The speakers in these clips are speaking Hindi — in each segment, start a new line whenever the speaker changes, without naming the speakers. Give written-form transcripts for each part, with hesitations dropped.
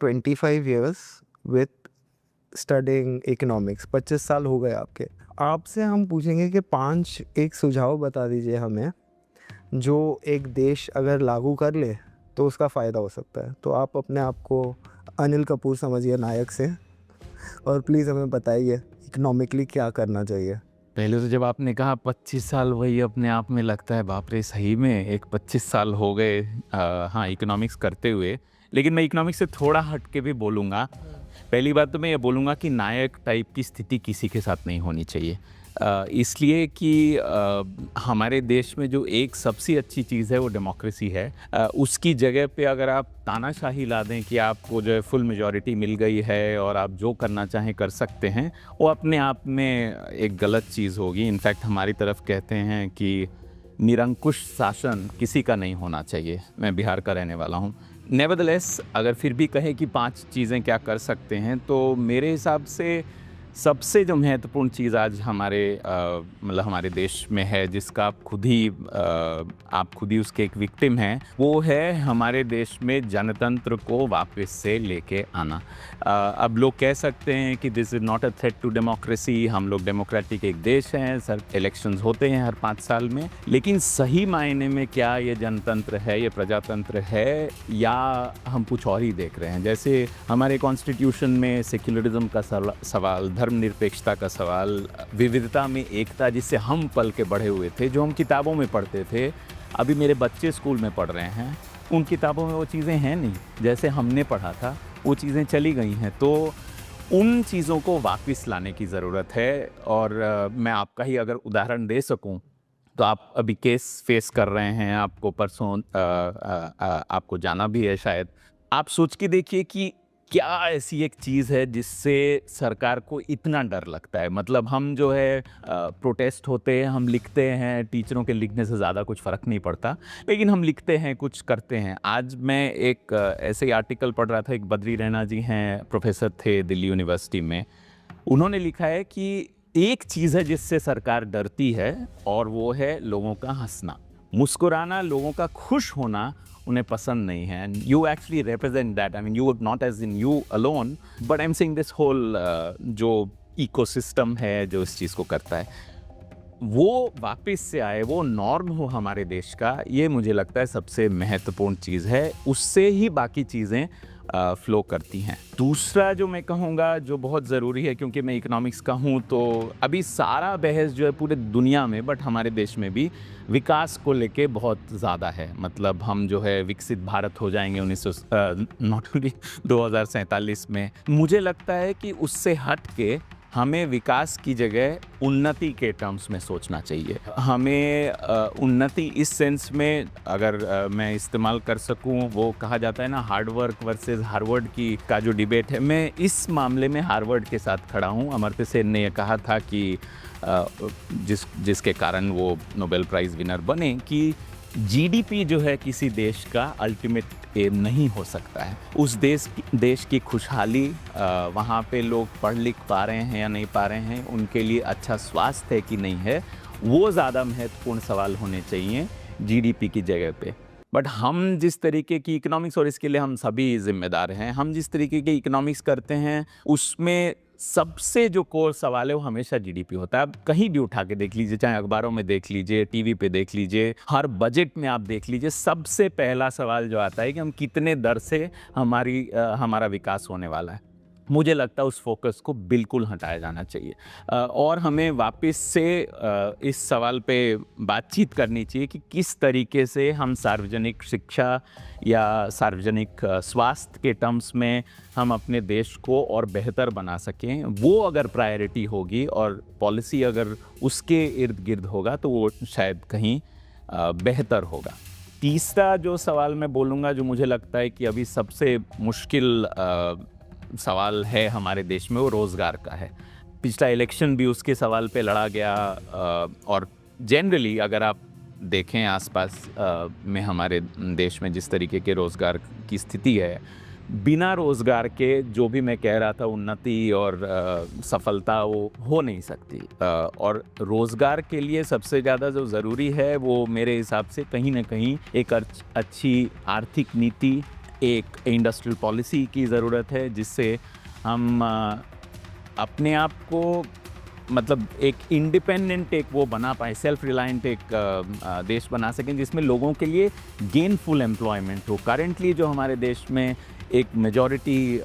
25 years with studying economics। 25 साल हो गए आपके। आपसे हम पूछेंगे कि 5 एक सुझाव बता दीजिए हमें, जो एक देश अगर लागू कर ले तो उसका फ़ायदा हो सकता है। तो आप अपने आप को अनिल कपूर समझिए नायक से, और प्लीज़ हमें बताइए इकोनॉमिकली क्या करना चाहिए।
पहले तो जब आपने कहा 25 साल, वही अपने आप में लगता है बाप रे, सही में एक 25 साल हो गए हाँ इकोनॉमिक्स करते हुए। लेकिन मैं इकोनॉमिक्स से थोड़ा हट के भी बोलूँगा। पहली बात तो मैं ये बोलूँगा कि नायक टाइप की स्थिति किसी के साथ नहीं होनी चाहिए। इसलिए कि हमारे देश में जो एक सबसे अच्छी चीज़ है वो डेमोक्रेसी है। उसकी जगह पे अगर आप तानाशाही ला दें कि आपको जो है फुल मेजॉरिटी मिल गई है और आप जो करना चाहें कर सकते हैं, वो अपने आप में एक गलत चीज़ होगी। इनफैक्ट हमारी तरफ कहते हैं कि निरंकुश शासन किसी का नहीं होना चाहिए। मैं बिहार का रहने वाला हूँ। नेवरदलेस अगर फिर भी कहें कि 5 चीज़ें क्या कर सकते हैं, तो मेरे हिसाब से सबसे जो महत्वपूर्ण चीज़ आज हमारे मतलब हमारे देश में है, जिसका आप खुद ही उसके एक विक्टिम हैं, वो है हमारे देश में जनतंत्र को वापस से लेके आना। अब लोग कह सकते हैं कि this is not a threat to democracy, हम लोग डेमोक्रेटिक एक देश हैं, सर इलेक्शंस होते हैं हर 5 साल में, लेकिन सही मायने में क्या ये जनतंत्र है, ये प्रजातंत्र है, या हम कुछ और ही देख रहे हैं? जैसे हमारे कॉन्स्टिट्यूशन में सेक्युलरिज्म का सवाल, धर्मनिरपेक्षता का सवाल, विविधता में एकता, जिससे हम पल के बढ़े हुए थे, जो हम किताबों में पढ़ते थे, अभी मेरे बच्चे स्कूल में पढ़ रहे हैं, उन किताबों में वो चीज़ें हैं नहीं, जैसे हमने पढ़ा था वो चीज़ें चली गई हैं। तो उन चीज़ों को वापस लाने की ज़रूरत है। और मैं आपका ही अगर उदाहरण दे सकूं, तो आप अभी केस फेस कर रहे हैं, आपको परसों आपको जाना भी है शायद। आप सोच के देखिए कि क्या ऐसी एक चीज़ है जिससे सरकार को इतना डर लगता है। मतलब हम जो है प्रोटेस्ट होते हैं, हम लिखते हैं, टीचरों के लिखने से ज़्यादा कुछ फ़र्क नहीं पड़ता, लेकिन हम लिखते हैं, कुछ करते हैं। आज मैं एक ऐसे ही आर्टिकल पढ़ रहा था, एक बद्री रैना जी हैं, प्रोफेसर थे दिल्ली यूनिवर्सिटी में। उन्होंने लिखा है कि एक चीज़ है जिससे सरकार डरती है, और वो है लोगों का हंसना, मुस्कुराना, लोगों का खुश होना उन्हें पसंद नहीं है। And you actually represent that. I mean you not as in you alone, but I am saying this whole जो इकोसिस्टम है जो इस चीज़ को करता है, वो वापस से आए, वो नॉर्म हो हमारे देश का। ये मुझे लगता है सबसे महत्वपूर्ण चीज़ है, उससे ही बाकी चीज़ें फ्लो करती हैं। दूसरा जो मैं कहूँगा जो बहुत ज़रूरी है, क्योंकि मैं इकोनॉमिक्स का हूँ, तो अभी सारा बहस जो है पूरे दुनिया में, बट हमारे देश में भी विकास को लेके बहुत ज़्यादा है। मतलब हम जो है विकसित भारत हो जाएंगे 2047 में। मुझे लगता है कि उससे हट के हमें विकास की जगह उन्नति के टर्म्स में सोचना चाहिए। हमें उन्नति इस सेंस में अगर मैं इस्तेमाल कर सकूं, वो कहा जाता है ना, हार्ड वर्क वर्सेस हार्वर्ड की का जो डिबेट है, मैं इस मामले में हार्वर्ड के साथ खड़ा हूं। अमर्त्य सेन ने यह कहा था कि जिसके कारण वो नोबेल प्राइज़ विनर बने, कि जीडीपी जो है किसी देश का अल्टीमेट एम नहीं हो सकता है। उस देश की खुशहाली, वहाँ पे लोग पढ़ लिख पा रहे हैं या नहीं पा रहे हैं, उनके लिए अच्छा स्वास्थ्य है कि नहीं है, वो ज़्यादा महत्वपूर्ण सवाल होने चाहिए जीडीपी की जगह पे। बट हम जिस तरीके की इकोनॉमिक्स, और इसके लिए हम सभी जिम्मेदार हैं, हम जिस तरीके की इकोनॉमिक्स करते हैं, उसमें सबसे जो कोर सवाल है वो हमेशा जीडीपी होता है। आप कहीं भी उठा के देख लीजिए, चाहे अखबारों में देख लीजिए, टीवी पे देख लीजिए, हर बजट में आप देख लीजिए, सबसे पहला सवाल जो आता है कि हम कितने दर से हमारा विकास होने वाला है। मुझे लगता है उस फोकस को बिल्कुल हटाया जाना चाहिए, और हमें वापस से इस सवाल पे बातचीत करनी चाहिए कि किस तरीके से हम सार्वजनिक शिक्षा या सार्वजनिक स्वास्थ्य के टर्म्स में हम अपने देश को और बेहतर बना सकें। वो अगर प्रायोरिटी होगी और पॉलिसी अगर उसके इर्द गिर्द होगा, तो वो शायद कहीं बेहतर होगा। तीसरा जो सवाल मैं बोलूँगा, जो मुझे लगता है कि अभी सबसे मुश्किल सवाल है हमारे देश में, वो रोज़गार का है। पिछला इलेक्शन भी उसके सवाल पे लड़ा गया, और जनरली अगर आप देखें आसपास में हमारे देश में जिस तरीके के रोज़गार की स्थिति है, बिना रोज़गार के जो भी मैं कह रहा था उन्नति और सफलता, वो हो नहीं सकती। और रोज़गार के लिए सबसे ज़्यादा जो ज़रूरी है, वो मेरे हिसाब से कहीं ना कहीं एक अच्छी आर्थिक नीति, एक इंडस्ट्रियल पॉलिसी की ज़रूरत है जिससे हम अपने आप को मतलब एक इंडिपेंडेंट एक वो बना पाए, सेल्फ रिलायंट एक देश बना सकें जिसमें लोगों के लिए गेनफुल एम्प्लॉयमेंट हो। करेंटली जो हमारे देश में एक मेजॉरिटी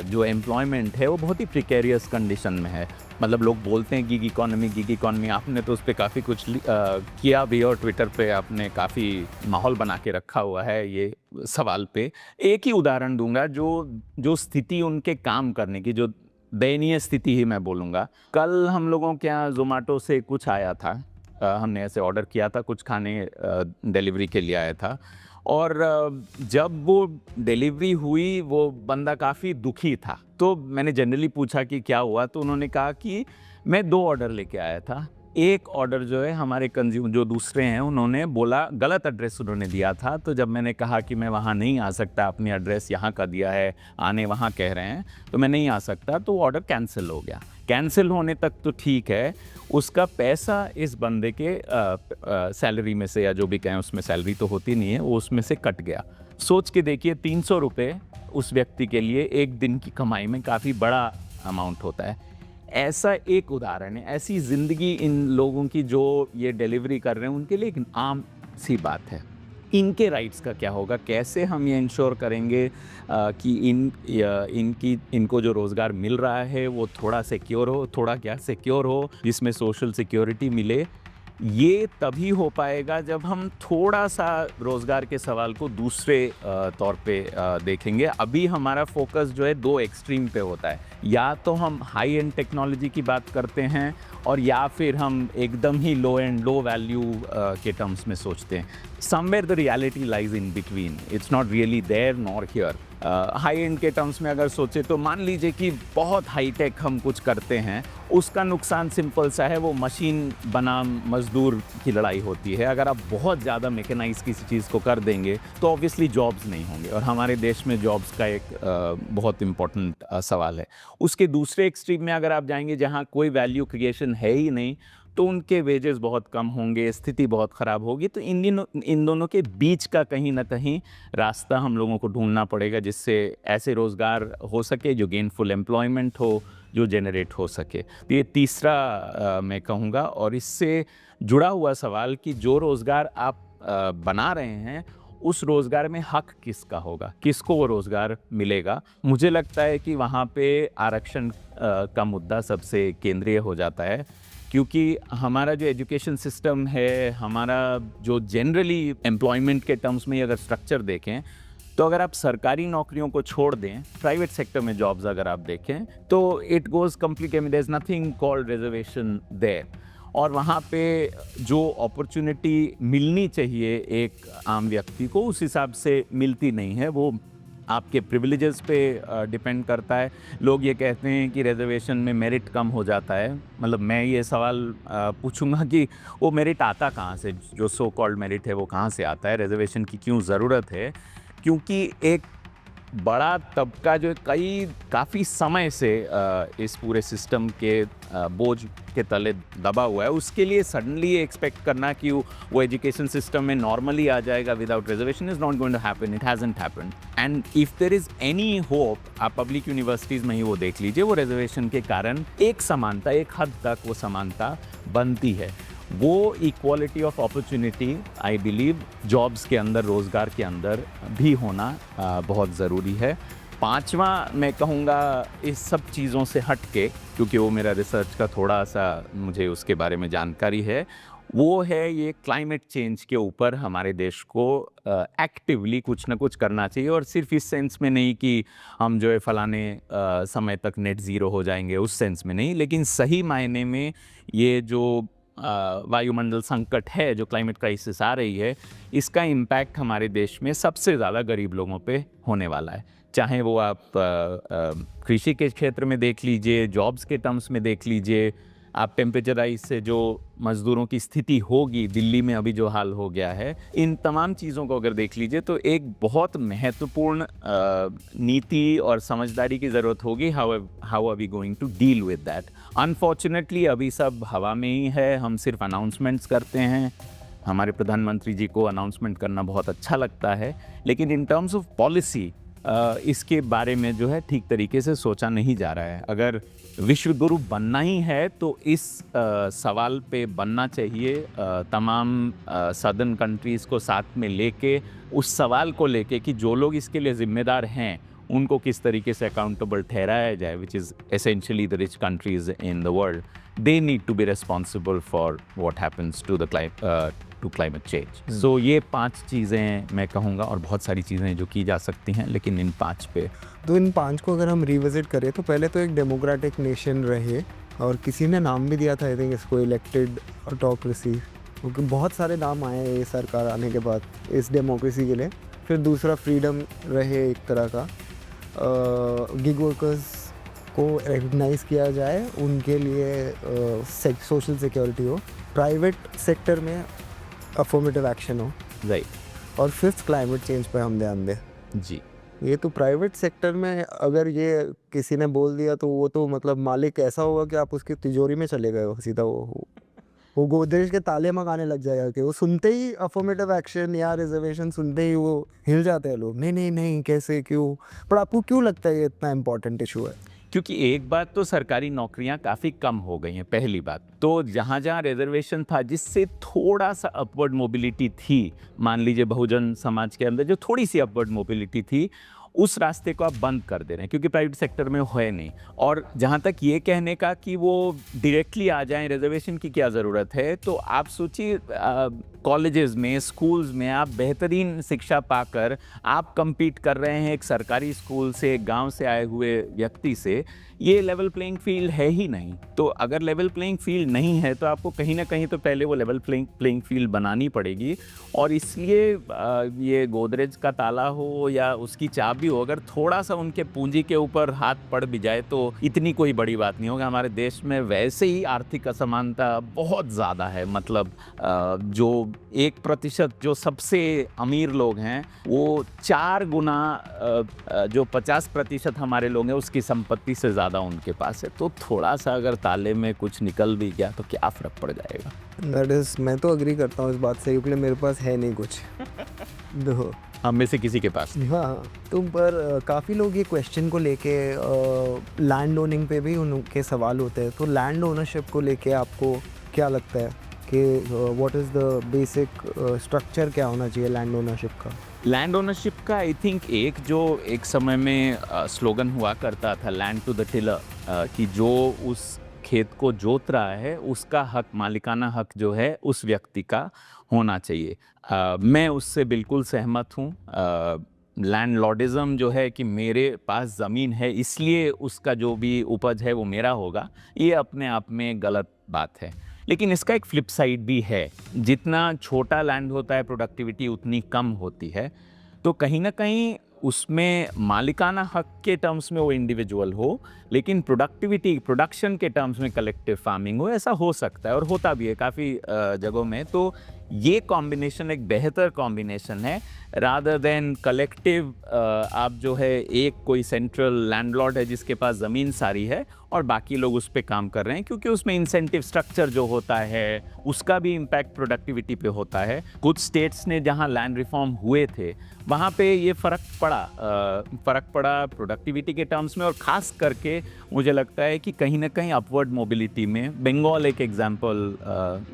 जो एम्प्लॉयमेंट है वो बहुत ही प्रिकेरियस कंडीशन में है। मतलब लोग बोलते हैं गिग इकॉनमी, आपने तो उस पर काफ़ी कुछ किया भी और ट्विटर पे आपने काफ़ी माहौल बना के रखा हुआ है ये सवाल पे। एक ही उदाहरण दूंगा जो स्थिति उनके काम करने की, जो दयनीय स्थिति ही मैं बोलूँगा। कल हम लोगों के यहाँ ज़ोमैटो से कुछ आया था, हमने ऐसे ऑर्डर किया था, कुछ खाने डिलीवरी के लिए आया था और जब वो डिलीवरी हुई वो बंदा काफ़ी दुखी था। तो मैंने जनरली पूछा कि क्या हुआ, तो उन्होंने कहा कि मैं 2 ऑर्डर लेके आया था। एक ऑर्डर जो है हमारे कंज्यूमर जो दूसरे हैं उन्होंने बोला, गलत एड्रेस उन्होंने दिया था। तो जब मैंने कहा कि मैं वहाँ नहीं आ सकता, अपनी एड्रेस यहाँ का दिया है, आने वहाँ कह रहे हैं, तो मैं नहीं आ सकता, तो ऑर्डर कैंसिल हो गया। कैंसिल होने तक तो ठीक है, उसका पैसा इस बंदे के सैलरी में से या जो भी कहें उसमें सैलरी तो होती नहीं है, वो उसमें से कट गया। सोच के देखिए 300 रुपये उस व्यक्ति के लिए एक दिन की कमाई में काफ़ी बड़ा अमाउंट होता है। ऐसा एक उदाहरण है, ऐसी ज़िंदगी इन लोगों की जो ये डिलीवरी कर रहे हैं उनके लिए एक आम सी बात है। इनके राइट्स का क्या होगा, कैसे हम ये इंश्योर करेंगे कि इनको जो रोज़गार मिल रहा है वो थोड़ा सिक्योर हो, थोड़ा क्या सिक्योर हो, जिसमें सोशल सिक्योरिटी मिले। ये तभी हो पाएगा जब हम थोड़ा सा रोज़गार के सवाल को दूसरे तौर पे देखेंगे। अभी हमारा फोकस जो है 2 एक्सट्रीम पे होता है, या तो हम हाई एंड टेक्नोलॉजी की बात करते हैं और या फिर हम एकदम ही लो एंड लो वैल्यू के टर्म्स में सोचते हैं। Somewhere the reality lies in between, it's not really there nor here. High end के टर्म्स में अगर सोचे तो मान लीजिए कि बहुत हाई टेक हम कुछ करते हैं, उसका नुकसान सिंपल सा है, वो मशीन बनाम मजदूर की लड़ाई होती है। अगर आप बहुत ज़्यादा मैकेनाइज किसी चीज़ को कर देंगे तो ऑब्वियसली जॉब्स नहीं होंगे, और हमारे देश में जॉब्स का एक बहुत इम्पोर्टेंट सवाल है। उसके दूसरे एक्सट्रीम में अगर आप जाएंगे जहाँ कोई वैल्यू क्रिएशन है ही नहीं, तो उनके वेजेस बहुत कम होंगे, स्थिति बहुत ख़राब होगी। तो इन दोनों के बीच का कहीं ना कहीं रास्ता हम लोगों को ढूंढना पड़ेगा जिससे ऐसे रोज़गार हो सके जो गेनफुल एम्प्लॉयमेंट हो, जो जनरेट हो सके। तो ये तीसरा मैं कहूँगा। और इससे जुड़ा हुआ सवाल कि जो रोज़गार आप बना रहे हैं उस रोज़गार में हक किसका होगा, किसको वो रोज़गार मिलेगा। मुझे लगता है कि वहाँ पे आरक्षण का मुद्दा सबसे केंद्रीय हो जाता है, क्योंकि हमारा जो एजुकेशन सिस्टम है, हमारा जो जनरली एम्प्लॉयमेंट के टर्म्स में अगर स्ट्रक्चर देखें, तो अगर आप सरकारी नौकरियों को छोड़ दें, प्राइवेट सेक्टर में जॉब्स अगर आप देखें, तो it goes complicated, there is nothing called reservation there. और वहाँ पे जो अपॉर्चुनिटी मिलनी चाहिए एक आम व्यक्ति को, उस हिसाब से मिलती नहीं है। वो आपके प्रिविलेजेस पे डिपेंड करता है। लोग ये कहते हैं कि रिजर्वेशन में मेरिट कम हो जाता है। मतलब मैं ये सवाल पूछूंगा कि वो मेरिट आता कहाँ से, जो सो कॉल्ड मेरिट है वो कहाँ से आता है, रिजर्वेशन की क्यों ज़रूरत है? क्योंकि एक बड़ा तबका जो काफ़ी समय से इस पूरे सिस्टम के बोझ के तले दबा हुआ है, उसके लिए सडनली एक्सपेक्ट करना कि वो एजुकेशन सिस्टम में नॉर्मली आ जाएगा without reservation is not going to happen. It hasn't happened. And if there is any hope, आप पब्लिक यूनिवर्सिटीज़ में ही वो देख लीजिए, वो रिजर्वेशन के कारण एक समानता, एक हद तक वो समानता बनती है। वो equality of opportunity I believe jobs के अंदर, रोज़गार के अंदर भी होना बहुत ज़रूरी है। पांचवा मैं कहूँगा इस सब चीज़ों से हट के, क्योंकि वो मेरा रिसर्च का थोड़ा सा मुझे उसके बारे में जानकारी है, वो है ये क्लाइमेट चेंज के ऊपर हमारे देश को एक्टिवली कुछ ना कुछ करना चाहिए। और सिर्फ इस सेंस में नहीं कि हम जो है फलाने समय तक नेट ज़ीरो हो जाएंगे, उस सेंस में नहीं, लेकिन सही मायने में ये जो वायुमंडल संकट है, जो क्लाइमेट क्राइसिस आ रही है, इसका इम्पैक्ट हमारे देश में सबसे ज़्यादा गरीब लोगों पे होने वाला है। चाहे वो आप कृषि के क्षेत्र में देख लीजिए, जॉब्स के टर्म्स में देख लीजिए, आप टेम्परेचर राइज से जो मज़दूरों की स्थिति होगी, दिल्ली में अभी जो हाल हो गया है, इन तमाम चीज़ों को अगर देख लीजिए तो एक बहुत महत्वपूर्ण नीति और समझदारी की ज़रूरत होगी। How are we going to deal with that? Unfortunately अभी सब हवा में ही है, हम सिर्फ अनाउंसमेंट्स करते हैं, हमारे प्रधानमंत्री जी को अनाउंसमेंट करना बहुत अच्छा लगता है, लेकिन इन टर्म्स ऑफ पॉलिसी इसके बारे में जो है ठीक तरीके से सोचा नहीं जा रहा है। अगर विश्व गुरु बनना ही है तो इस सवाल पे बनना चाहिए, तमाम सदर्न कंट्रीज़ को साथ में लेके, उस सवाल को लेके कि जो लोग इसके लिए जिम्मेदार हैं उनको किस तरीके से अकाउंटेबल ठहराया जाए, which is essentially the rich countries in the world. They need to be responsible for what happens to the climate change. So ये 5 चीज़ें मैं कहूँगा, और बहुत सारी चीज़ें जो की जा सकती हैं, लेकिन इन 5 पे
तो इन 5 को अगर हम रिविजिट करें तो पहले तो एक डेमोक्रेटिक नेशन रहे, और किसी ने नाम भी दिया था आई थिंक इसको इलेक्टेड ऑटोक्रेसी, क्योंकि बहुत सारे नाम आए ये सरकार आने के बाद इस डेमोक्रेसी के लिए. फिर दूसरा फ्रीडम रहे एक तरह का, गिग वर्कर्स को रिकग्नाइज़ किया जाए, उनके लिए सोशल सिक्योरिटी हो, प्राइवेट सेक्टर में अफर्मेटिव एक्शन हो,
राइट.
और फिफ्थ क्लाइमेट चेंज पे हम ध्यान दें.
जी.
ये तो प्राइवेट सेक्टर में अगर ये किसी ने बोल दिया तो वो तो मतलब मालिक ऐसा होगा कि आप उसकी तिजोरी में चले गए हो सीधा, वो गोदरेज के ताले मगाने लग जाएगा कि वो सुनते ही अफर्मेटिव एक्शन या रिजर्वेशन सुनते ही वो हिल जाते हैं लोग, नहीं नहीं नहीं कैसे क्यों. पर आपको क्यों लगता है ये इतना इम्पोर्टेंट इशू है?
क्योंकि एक बात तो सरकारी नौकरियां काफ़ी कम हो गई हैं, पहली बात तो जहाँ जहाँ रिजर्वेशन था जिससे थोड़ा सा अपवर्ड मोबिलिटी थी, मान लीजिए बहुजन समाज के अंदर जो थोड़ी सी अपवर्ड मोबिलिटी थी, उस रास्ते को आप बंद कर दे रहे हैं क्योंकि प्राइवेट सेक्टर में है नहीं. और जहाँ तक ये कहने का कि वो डायरेक्टली आ जाएं, रिजर्वेशन की क्या ज़रूरत है, तो आप सोचिए कॉलेजेस में, स्कूल्स में आप बेहतरीन शिक्षा पाकर आप compete कर रहे हैं एक सरकारी स्कूल से, एक गांव से आए हुए व्यक्ति से. ये लेवल प्लेइंग फील्ड है ही नहीं. तो अगर लेवल प्लेइंग फील्ड नहीं है तो आपको कहीं ना कहीं तो पहले वो लेवल प्लेइंग फील्ड बनानी पड़ेगी. और इसलिए ये गोदरेज का ताला हो या उसकी चाबी हो, अगर थोड़ा सा उनके पूंजी के ऊपर हाथ पड़ भी जाए तो इतनी कोई बड़ी बात नहीं होगा. हमारे देश में वैसे ही आर्थिक असमानता बहुत ज़्यादा है. मतलब जो 1% जो सबसे अमीर लोग हैं वो 4 गुना जो 50% हमारे लोग हैं उसकी संपत्ति से ज़्यादा उनके पास है. तो थोड़ा सा अगर ताले में कुछ निकल भी गया तो क्या फ़र्क पड़ जाएगा.
दैट इज़, मैं तो एग्री करता हूँ इस बात से, क्योंकि मेरे पास है नहीं कुछ. दो
हम में से किसी के पास.
हाँ, तुम पर काफ़ी लोग ये क्वेश्चन को लेके लैंड ओनिंग पे भी उनके सवाल होते हैं. तो लैंड ओनरशिप को लेके आपको क्या लगता है कि what is the basic structure, क्या होना चाहिए लैंड ओनरशिप का?
लैंड ओनरशिप का आई थिंक एक समय में स्लोगन हुआ करता था, लैंड टू द टिलर, कि जो उस खेत को जोत रहा है उसका हक, मालिकाना हक जो है उस व्यक्ति का होना चाहिए. मैं उससे बिल्कुल सहमत हूँ. लैंडलॉर्डिज्म जो है कि मेरे पास ज़मीन है इसलिए उसका जो भी उपज है वो मेरा होगा, ये अपने आप में गलत बात है. लेकिन इसका एक फ्लिप साइड भी है. जितना छोटा लैंड होता है प्रोडक्टिविटी उतनी कम होती है. तो कहीं ना कहीं उसमें मालिकाना हक के टर्म्स में वो इंडिविजुअल हो, लेकिन प्रोडक्टिविटी, प्रोडक्शन के टर्म्स में कलेक्टिव फार्मिंग हो. ऐसा हो सकता है और होता भी है काफ़ी जगहों में. तो ये कॉम्बिनेशन एक बेहतर कॉम्बिनेशन है रादर देन कलेक्टिव. आप जो है एक कोई सेंट्रल लैंडलॉर्ड है जिसके पास ज़मीन सारी है और बाकी लोग उस पर काम कर रहे हैं, क्योंकि उसमें इंसेंटिव स्ट्रक्चर जो होता है उसका भी इम्पैक्ट प्रोडक्टिविटी पे होता है. कुछ स्टेट्स ने जहां लैंड रिफॉर्म हुए थे वहां पे ये फ़र्क पड़ा प्रोडक्टिविटी के टर्म्स में. और ख़ास करके मुझे लगता है कि कहीं ना कहीं अपवर्ड मोबिलिटी में बंगाल एक एग्जाम्पल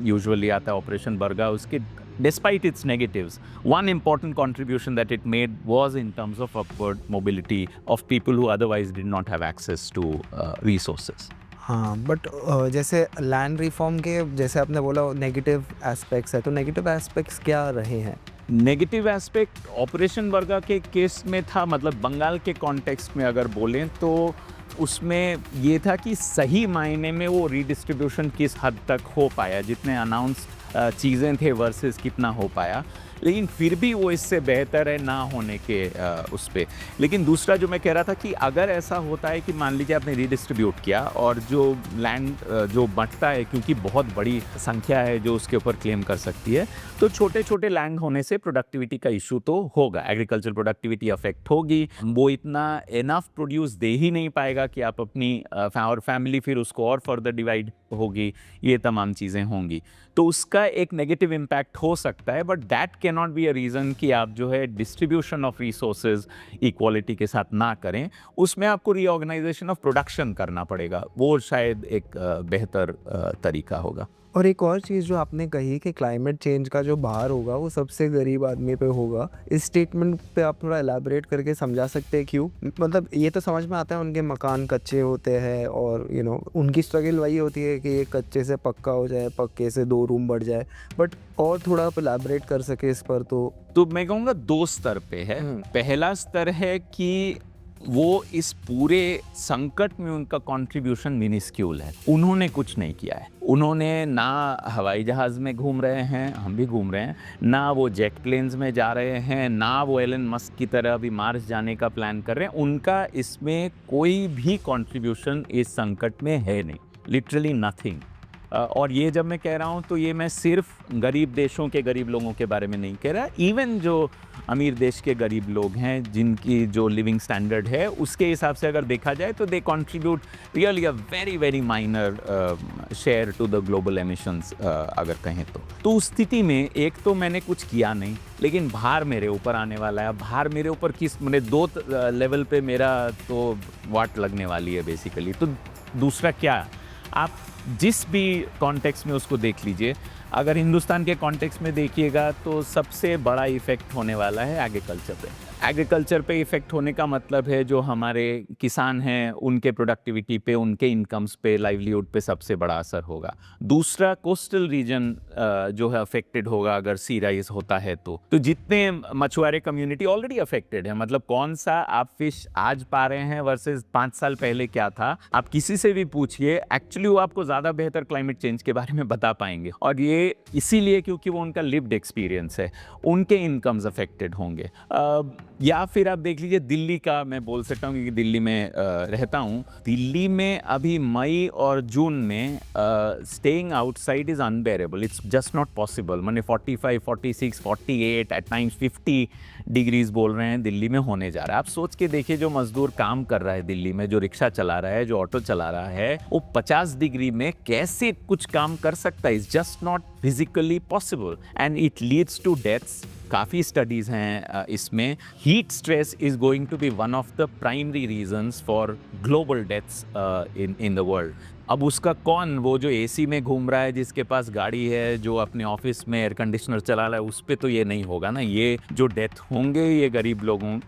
यूजुअली आता है, ऑपरेशन बर्गा. उसके despite its negatives, one important contribution that it made was in terms of upward mobility of people who otherwise did not have access to resources.
हाँ, बट जैसे लैंड रिफॉर्म के जैसे आपने बोला नेगेटिव एस्पेक्ट्स है, तो नेगेटिव एस्पेक्ट्स क्या रहे हैं?
नेगेटिव एस्पेक्ट ऑपरेशन बर्गा के केस में था, मतलब बंगाल के कॉन्टेक्स्ट में अगर बोलें तो उसमें ये था कि सही मायने में वो रीडिस्ट्रीब्यूशन किस हद तक हो पाया, जितने अनाउंस चीज़ें थे वर्सेस कितना हो पाया. लेकिन फिर भी वो इससे बेहतर है ना होने के उस पर. लेकिन दूसरा जो मैं कह रहा था कि अगर ऐसा होता है कि मान लीजिए आपने रीडिस्ट्रीब्यूट किया और जो लैंड जो बंटता है, क्योंकि बहुत बड़ी संख्या है जो उसके ऊपर क्लेम कर सकती है, तो छोटे छोटे लैंड होने से प्रोडक्टिविटी का इशू तो होगा, एग्रीकल्चर प्रोडक्टिविटी अफेक्ट होगी. वो इतना इनफ प्रोड्यूस दे ही नहीं पाएगा कि आप अपनी और फैमिली फिर उसको और फर्दर डिवाइड होगी, ये तमाम चीज़ें होंगी. तो उसका उसका एक नेगेटिव इम्पैक्ट हो सकता है, but that can not be a reason कि आप जो है डिस्ट्रीब्यूशन ऑफ रिसोर्सेज इक्वालिटी के साथ ना करें। उसमें आपको रीऑर्गेनाइजेशन ऑफ प्रोडक्शन करना पड़ेगा, वो शायद एक बेहतर तरीका होगा।
और एक और चीज़ जो आपने कही कि क्लाइमेट चेंज का जो भार होगा वो सबसे गरीब आदमी पे होगा, इस स्टेटमेंट पे आप थोड़ा एलैबोरेट करके समझा सकते हैं क्यों? मतलब ये तो समझ में आता है उनके मकान कच्चे होते हैं और उनकी स्ट्रगल वही होती है कि ये कच्चे से पक्का हो जाए, पक्के से 2 रूम बढ़ जाए, बट और थोड़ा आप एलैबोरेट कर सके इस पर तो
मैं कहूँगा 2 स्तर पे है। पहला स्तर है कि वो इस पूरे संकट में उनका कंट्रीब्यूशन मिनिस्क्यूल है। उन्होंने कुछ नहीं किया है। उन्होंने ना हवाई जहाज़ में घूम रहे हैं, हम भी घूम रहे हैं, ना वो जेट प्लेन्स में जा रहे हैं, ना वो एलन मस्क की तरह अभी मार्स जाने का प्लान कर रहे हैं। उनका इसमें कोई भी कंट्रीब्यूशन इस संकट में है नहीं, लिटरली नथिंग। और ये जब मैं कह रहा हूँ तो ये मैं सिर्फ गरीब देशों के गरीब लोगों के बारे में नहीं कह रहा, इवन जो अमीर देश के गरीब लोग हैं जिनकी जो लिविंग स्टैंडर्ड है उसके हिसाब से अगर देखा जाए तो they contribute really a very very minor share to the global emissions अगर कहें तो उस स्थिति में एक तो मैंने कुछ किया नहीं, लेकिन भार मेरे ऊपर आने वाला है। भार मेरे ऊपर किस मैंने 2 लेवल पे मेरा तो वाट लगने वाली है बेसिकली। तो दूसरा क्या, आप जिस भी कॉन्टेक्स्ट में उसको देख लीजिए, अगर हिंदुस्तान के कॉन्टेक्स्ट में देखिएगा तो सबसे बड़ा इफ़ेक्ट होने वाला है एग्रीकल्चर पे। एग्रीकल्चर पे इफ़ेक्ट होने का मतलब है जो हमारे किसान हैं उनके प्रोडक्टिविटी पे, उनके इनकम्स पे, लाइवलीहुड पे सबसे बड़ा असर होगा। दूसरा कोस्टल रीजन जो है अफेक्टेड होगा अगर सी राइज होता है तो जितने मछुआरे कम्युनिटी ऑलरेडी अफेक्टेड है, मतलब कौन सा आप फिश आज पा रहे हैं वर्सेस 5 साल पहले क्या था, आप किसी से भी पूछिए, एक्चुअली वो आपको ज़्यादा बेहतर क्लाइमेट चेंज के बारे में बता पाएंगे। और ये इसीलिए क्योंकि वो उनका लिव्ड एक्सपीरियंस है, उनके इनकम्स अफेक्टेड होंगे। या फिर आप देख लीजिए दिल्ली का, मैं बोल सकता हूँ क्योंकि दिल्ली में रहता हूँ। दिल्ली में अभी मई और जून में staying outside is unbearable, it's just not possible. मैंने 45, 46, 48 एट टाइम्स 50 डिग्रीज बोल रहे हैं दिल्ली में होने जा रहा है। आप सोच के देखिए, जो मजदूर काम कर रहा है दिल्ली में, जो रिक्शा चला रहा है, जो ऑटो चला रहा है, वो 50 डिग्री में कैसे कुछ काम कर सकता है? It's just not physically possible and it leads to deaths. काफ़ी स्टडीज़ हैं इसमें। Heat stress is going to be one of the primary reasons for global deaths in the world. अब उसका कौन, वो जो एसी में घूम रहा है, जिसके पास गाड़ी है, जो अपने ऑफिस में एयर कंडीशनर चला रहा है, उस पर तो ये नहीं होगा ना। ये जो डेथ होंगे ये गरीब लोगों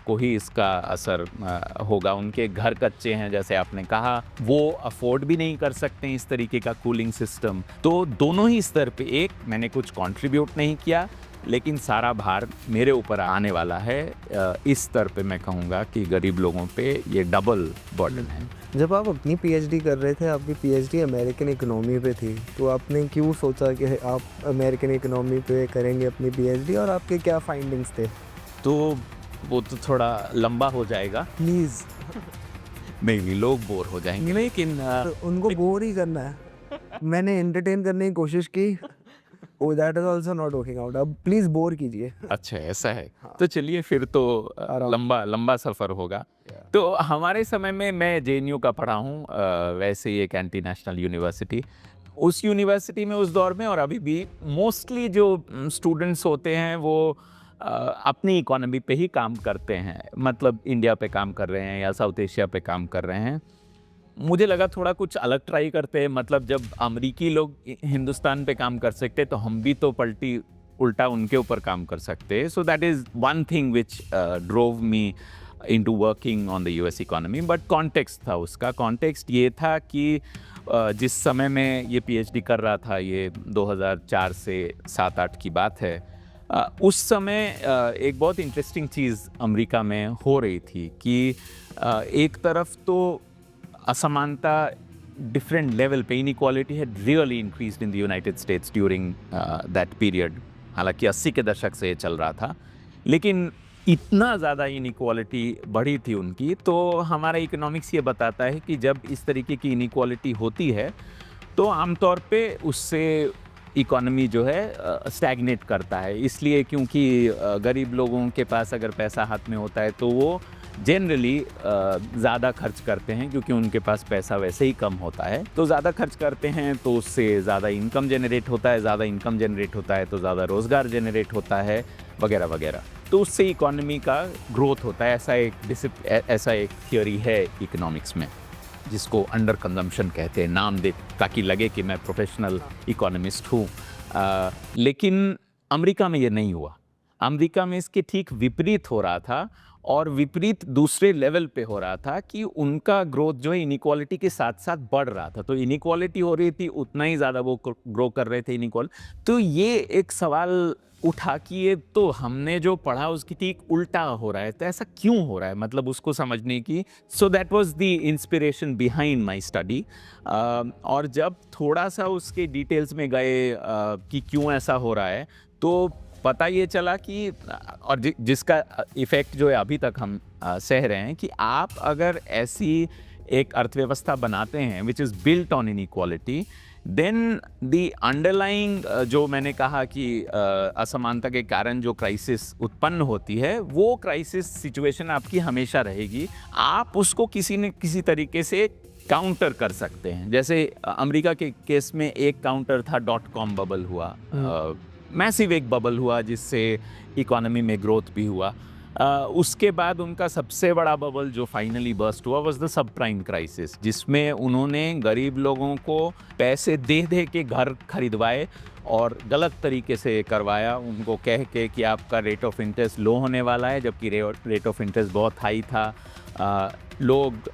को ही इसका असर होगा। उनके घर कच्चे हैं जैसे आपने कहा, वो अफोर्ड भी नहीं कर सकते इस तरीके का कूलिंग सिस्टम। तो दोनों ही स्तर पे, एक मैंने कुछ कंट्रीब्यूट नहीं किया लेकिन सारा भार मेरे ऊपर आने वाला है। इस स्तर पे मैं कहूँगा कि गरीब लोगों पे ये डबल बर्डन है।
जब आप अपनी पीएचडी कर रहे थे, आपकी पीएचडी अमेरिकन इकोनॉमी पे थी, तो आपने क्यों सोचा कि आप अमेरिकन इकोनॉमी पे करेंगे अपनी पीएचडी, और आपके क्या फाइंडिंग्स थे?
तो वो तो थोड़ा लंबा हो जाएगा,
प्लीज़।
नहीं, लोग बोर हो जाएंगे, लेकिन
उनको बोर ही करना है। मैंने एंटरटेन करने की कोशिश की, that is also not working out. अब प्लीज़ बोर कीजिए।
अच्छा ऐसा है। हाँ। तो चलिए फिर तो लंबा सफ़र होगा। तो हमारे समय में मैं जेएनयू का पढ़ा हूँ, वैसे ही एक एंटी नेशनल यूनिवर्सिटी। उस यूनिवर्सिटी में उस दौर में और अभी भी मोस्टली जो स्टूडेंट्स होते हैं वो अपनी इकोनॉमी पे ही काम करते हैं, मतलब इंडिया पे काम कर रहे हैं या साउथ एशिया पे काम कर रहे हैं। मुझे लगा थोड़ा कुछ अलग ट्राई करते हैं, मतलब जब अमेरिकी लोग हिंदुस्तान पे काम कर सकते तो हम भी तो पलटी उल्टा उनके ऊपर काम कर सकते हैं। So that is one thing which drove me into working on the US economy. But context था, उसका कॉन्टेक्स्ट ये था कि जिस समय में ये पीएचडी कर रहा था, ये 2004 से 7-8 की बात है, उस समय एक बहुत इंटरेस्टिंग चीज़ अमेरिका में हो रही थी कि एक तरफ तो असमानता डिफरेंट लेवल पे, inequality had really increased in the United states during that period. हालांकि 80 के दशक से ये चल रहा था, लेकिन इतना ज़्यादा इनइक्वालिटी बढ़ी थी उनकी। तो हमारा इकोनॉमिक्स ये बताता है कि जब इस तरीके की इनइक्वालिटी होती है तो आमतौर पे उससे इकोनॉमी जो है स्टैग्नेट करता है। इसलिए क्योंकि गरीब लोगों के पास अगर पैसा हाथ में होता है तो वो जनरली ज़्यादा खर्च करते हैं क्योंकि उनके पास पैसा वैसे ही कम होता है, तो ज़्यादा खर्च करते हैं तो उससे ज़्यादा इनकम जनरेट होता है, ज़्यादा इनकम जनरेट होता है तो ज़्यादा रोज़गार जनरेट होता है, वगैरह वगैरह। तो उससे इकोनॉमी का ग्रोथ होता है। ऐसा एक थियोरी है इकोनॉमिक्स में जिसको अंडर कंजम्पशन कहते हैं, नाम दे ताकि लगे कि मैं प्रोफेशनल इकोनॉमिस्ट हूँ। लेकिन अमेरिका में ये नहीं हुआ। अमेरिका में इसके ठीक विपरीत हो रहा था, और विपरीत दूसरे लेवल पे हो रहा था कि उनका ग्रोथ जो है इनइक्वालिटी के साथ साथ बढ़ रहा था। तो इनइक्वालिटी हो रही थी, उतना ही ज़्यादा वो ग्रो कर रहे थे इनइक्वालिटी। तो ये एक सवाल उठा कि ये तो हमने जो पढ़ा उसकी ठीक उल्टा हो रहा है, तो ऐसा क्यों हो रहा है, मतलब उसको समझने की। So that was the inspiration behind my study. और जब थोड़ा सा उसके डिटेल्स में गए कि क्यों ऐसा हो रहा है, तो पता ये चला कि और जिसका इफ़ेक्ट जो है अभी तक हम सह रहे हैं कि आप अगर ऐसी एक अर्थव्यवस्था बनाते हैं which is built on inequality, then the underlying जो मैंने कहा कि असमानता के कारण जो क्राइसिस उत्पन्न होती है, वो क्राइसिस सिचुएशन आपकी हमेशा रहेगी। आप उसको किसी न किसी तरीके से काउंटर कर सकते हैं। जैसे अमेरिका के केस में एक काउंटर था, .com बबल हुआ, मैसिव एक बबल हुआ जिससे इकोनॉमी में ग्रोथ भी हुआ। उसके बाद उनका सबसे बड़ा बबल जो फाइनली बर्स्ट हुआ was the sub prime crisis, जिसमें उन्होंने गरीब लोगों को पैसे दे दे के घर खरीदवाए और गलत तरीके से करवाया, उनको कह के कि आपका रेट ऑफ इंटरेस्ट लो होने वाला है, जबकि रेट ऑफ इंटरेस्ट बहुत हाई था। लोग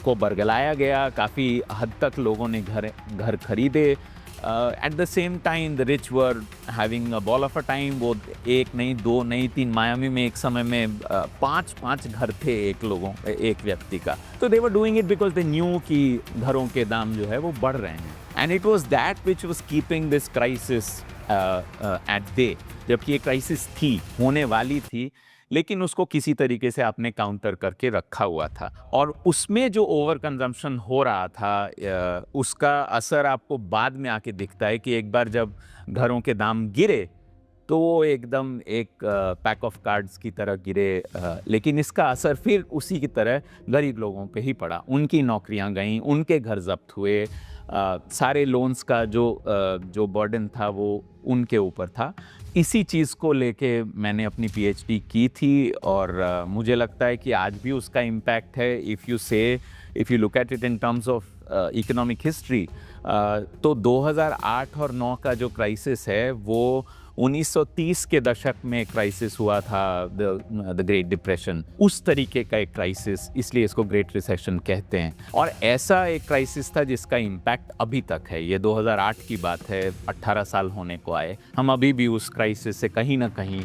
को बरगलाया गया, काफ़ी हद तक लोगों ने घर खरीदे। At the same time the rich were having a ball of a time. वो एक नहीं, दो नहीं, तीन, मायामी में एक समय में 5 घर थे एक व्यक्ति का। तो they were doing it because they knew कि घरों के दाम जो है वो बढ़ रहे हैं, and it was that which was keeping this crisis at day. जबकि ये क्राइसिस थी, होने वाली थी, लेकिन उसको किसी तरीके से आपने काउंटर करके रखा हुआ था। और उसमें जो ओवर कंजम्पशन हो रहा था, उसका असर आपको बाद में आके दिखता है कि एक बार जब घरों के दाम गिरे तो वो एकदम एक पैक ऑफ कार्ड्स की तरह गिरे। लेकिन इसका असर फिर उसी की तरह गरीब लोगों पे ही पड़ा। उनकी नौकरियां गईं, उनके घर जब्त हुए, सारे लोन्स का जो बर्डन था वो उनके ऊपर था। इसी चीज़ को लेके मैंने अपनी पीएचडी की थी, और मुझे लगता है कि आज भी उसका इम्पैक्ट है। If you look at it in terms of economic history, तो 2008 और 9 का जो क्राइसिस है वो 1930 के दशक में क्राइसिस हुआ था, द ग्रेट डिप्रेशन, उस तरीके का एक क्राइसिस, इसलिए इसको ग्रेट रिसेशन कहते हैं। और ऐसा एक क्राइसिस था जिसका इम्पैक्ट अभी तक है। ये 2008 की बात है, 18 साल होने को आए, हम अभी भी उस क्राइसिस से कहीं ना कहीं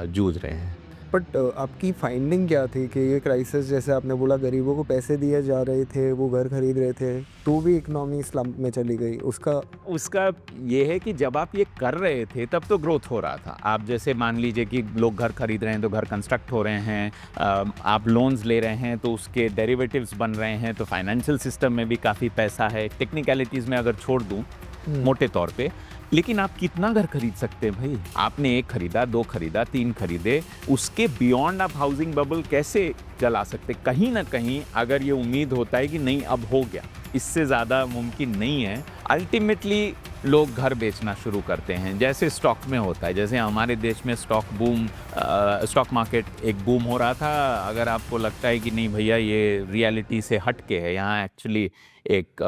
जूझ रहे हैं।
बट आपकी फाइंडिंग क्या थी कि ये क्राइसिस, जैसे आपने बोला गरीबों को पैसे दिए जा रहे थे, वो घर खरीद रहे थे, तो भी इकोनॉमी स्लम्प में चली गई?
उसका ये है कि जब आप ये कर रहे थे तब तो ग्रोथ हो रहा था। आप जैसे मान लीजिए कि लोग घर खरीद रहे हैं तो घर कंस्ट्रक्ट हो रहे हैं, आप लोन्स ले रहे हैं तो उसके डेरिवेटिव्स बन रहे हैं, तो फाइनेंशियल सिस्टम में भी काफ़ी पैसा है। टेक्निकलिटीज़ में अगर छोड़ दूँ मोटे तौर पे, लेकिन आप कितना घर खरीद सकते हैं भाई? आपने 1 खरीदा, 2 खरीदा, 3 खरीदे, उसके बियॉन्ड आप हाउसिंग बबल कैसे चला सकते? कहीं ना कहीं अगर ये उम्मीद होता है कि नहीं अब हो गया, इससे ज़्यादा मुमकिन नहीं है, अल्टीमेटली लोग घर बेचना शुरू करते हैं। जैसे स्टॉक में होता है, जैसे हमारे देश में स्टॉक मार्केट एक बूम हो रहा था। अगर आपको लगता है कि नहीं भैया ये रियलिटी से हट के है, यहाँ एक्चुअली एक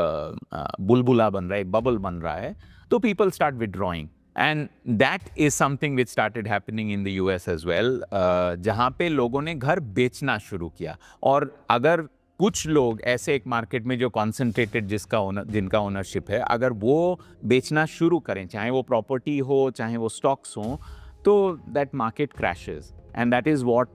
बुलबुला बन रहा है, एक बबल बन रहा है, तो people start withdrawing, and that is something which started happening in the US as well, जहाँ पे लोगों ने घर बेचना शुरू किया। और अगर कुछ लोग ऐसे एक मार्केट में जो कॉन्सेंट्रेटेड जिनका ओनरशिप है, अगर वो बेचना शुरू करें, चाहे वो प्रॉपर्टी हो चाहे वो स्टॉक्स हों, तो that market crashes, and that is what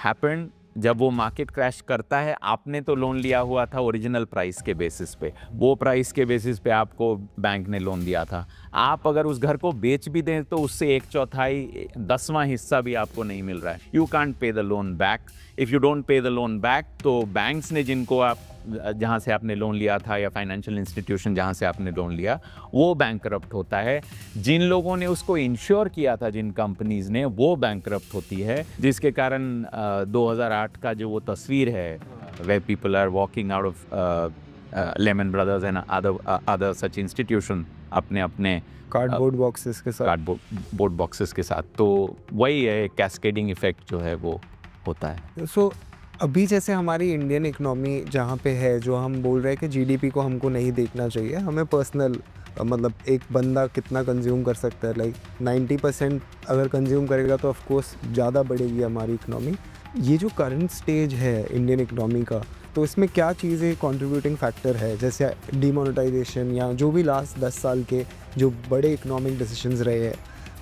happened. जब वो मार्केट क्रैश करता है, आपने तो लोन लिया हुआ था ओरिजिनल प्राइस के बेसिस पे, वो प्राइस के बेसिस पे आपको बैंक ने लोन दिया था। आप अगर उस घर को बेच भी दें तो उससे 1/4 10वां हिस्सा भी आपको नहीं मिल रहा है। You can't pay the loan back. If you don't pay the loan back, तो बैंक्स ने जिनको आप जहाँ से आपने लोन लिया था या फाइनेंशियल इंस्टीट्यूशन जहाँ से आपने लोन लिया वो बैंकरप्ट होता है। जिन लोगों ने उसको इंश्योर किया था, जिन कंपनीज ने, वो बैंकरप्ट होती है, जिसके कारण 2008 का जो वो तस्वीर है वे people are walking out of Lehman Brothers and other such institution अपने अपने
कार्डबोर्ड बॉक्सेस के साथ,
कार्डबोर्ड बॉक्सेस के साथ। तो वही है, कैस्केडिंग इफेक्ट जो है वो होता है।
सो अभी जैसे हमारी इंडियन इकोनॉमी जहाँ पे है, जो हम बोल रहे हैं कि जीडीपी को हमको नहीं देखना चाहिए, हमें पर्सनल मतलब एक बंदा कितना कंज्यूम कर सकता है, लाइक 90% अगर कंज्यूम करेगा तो ऑफ कोर्स ज़्यादा बढ़ेगी हमारी इकोनॉमी। ये जो करंट स्टेज है इंडियन इकोनॉमी का, तो इसमें क्या चीज़ें कंट्रीब्यूटिंग फैक्टर है, जैसे डिमोनेटाइजेशन या जो भी लास्ट 10 साल के जो बड़े इकोनॉमिक डिसीजंस रहे हैं,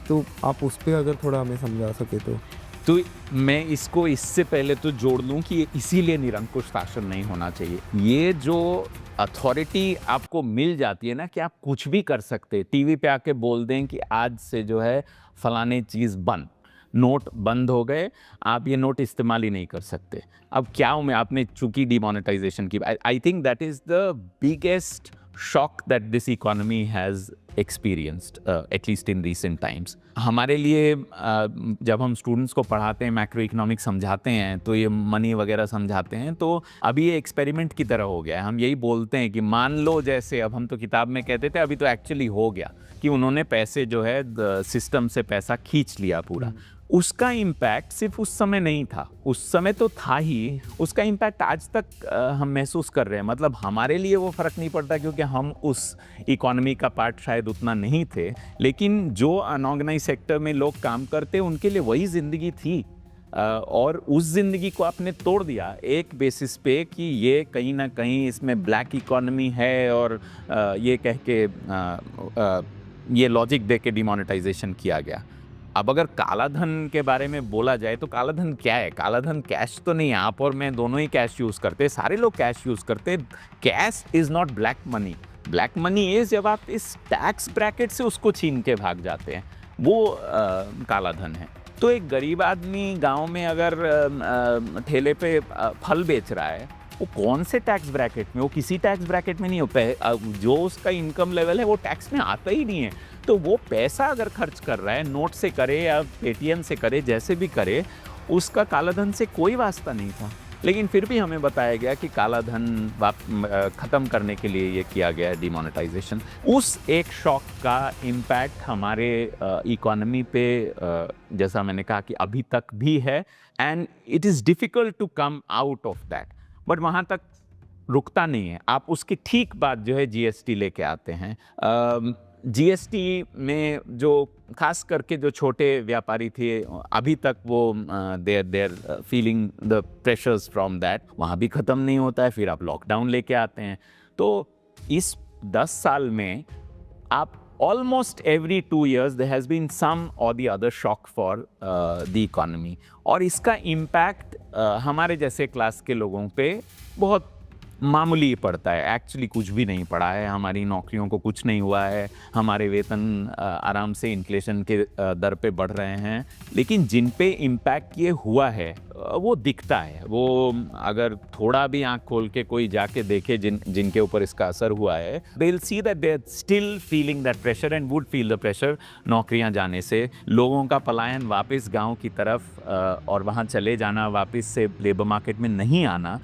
तो आप उस पर अगर थोड़ा हमें समझा सके तो
मैं इसको इससे पहले तो जोड़ लूँ कि इसीलिए निरंकुश शासन नहीं होना चाहिए। ये जो अथॉरिटी आपको मिल जाती है ना कि आप कुछ भी कर सकते, टीवी पे आके बोल दें कि आज से जो है फलाने चीज़ बंद, नोट बंद हो गए, आप ये नोट इस्तेमाल ही नहीं कर सकते। अब क्या हूँ मैं, आपने चूंकि डिमोनेटाइजेशन की, आई think that is the biggest shock that this economy has experienced at least in recent times. हमारे लिए जब हम स्टूडेंट्स को पढ़ाते हैं, मैक्रो इकोनॉमिक्स समझाते हैं, तो ये मनी वगैरह समझाते हैं, तो अभी ये एक्सपेरिमेंट की तरह हो गया है। हम यही बोलते हैं कि मान लो, जैसे अब हम तो किताब में कहते थे, अभी तो एक्चुअली हो गया कि उन्होंने पैसे जो है सिस्टम से पैसा खींच लिया पूरा। उसका इम्पैक्ट सिर्फ उस समय नहीं था, उस समय तो था ही, उसका इम्पैक्ट आज तक हम महसूस कर रहे हैं। मतलब हमारे लिए वो फ़र्क नहीं पड़ता क्योंकि हम उस इकोनॉमी का पार्ट शायद उतना नहीं थे, लेकिन जो अनऑर्गेनाइज सेक्टर में लोग काम करते उनके लिए वही ज़िंदगी थी। और उस ज़िंदगी को आपने तोड़ दिया एक बेसिस पे कि ये कहीं ना कहीं इसमें ब्लैक इकोनॉमी है, और ये कह के ये लॉजिक दे के डिमोनेटाइजेशन किया गया। अब अगर काला धन के बारे में बोला जाए तो काला धन क्या है? काला धन कैश तो नहीं है, आप और मैं दोनों ही कैश यूज़ करते हैं, सारे लोग कैश यूज़ करते हैं। Cash is not black money. Black money is जब आप इस टैक्स ब्रैकेट से उसको छीन के भाग जाते हैं, वो काला धन है। तो एक गरीब आदमी गांव में अगर ठेले पे फल बेच रहा है, वो कौन से टैक्स ब्रैकेट में? वो किसी टैक्स ब्रैकेट में नहीं हो, जो उसका इनकम लेवल है वो टैक्स में आता ही नहीं है। तो वो पैसा अगर खर्च कर रहा है, नोट से करे या पेटीएम से करे, जैसे भी करे, उसका काला धन से कोई वास्ता नहीं था। लेकिन फिर भी हमें बताया गया कि काला धन ख़त्म करने के लिए ये किया गया है डिमोनेटाइजेशन। उस एक शॉक का इम्पैक्ट हमारे इकोनॉमी पे जैसा मैंने कहा कि अभी तक भी है, and it is difficult to come out of that. But वहाँ तक रुकता नहीं है। आप उसकी ठीक बाद जो है जीएसटी लेके आते हैं। जीएसटी में जो खास करके जो छोटे व्यापारी थे, अभी तक वो they're feeling the pressures from that, वहाँ भी ख़त्म नहीं होता है। फिर आप लॉकडाउन लेके आते हैं। तो इस 10 साल में आप almost every 2 years there has been some or the other shock for the economy, और इसका इम्पैक्ट हमारे जैसे क्लास के लोगों पे बहुत मामूली पड़ता है। एक्चुअली कुछ भी नहीं पड़ा है, हमारी नौकरियों को कुछ नहीं हुआ है, हमारे वेतन आराम से इन्फ्लेशन के दर पे बढ़ रहे हैं। लेकिन जिन पे इम्पैक्ट ये हुआ है वो दिखता है। वो अगर थोड़ा भी आँख खोल के कोई जाके देखे जिनके ऊपर इसका असर हुआ है, they will see that they are still feeling that pressure and would feel the pressure. नौकरियां जाने से, लोगों का पलायन वापस गांव की तरफ और वहां चले जाना, वापस से लेबर मार्केट में नहीं आना,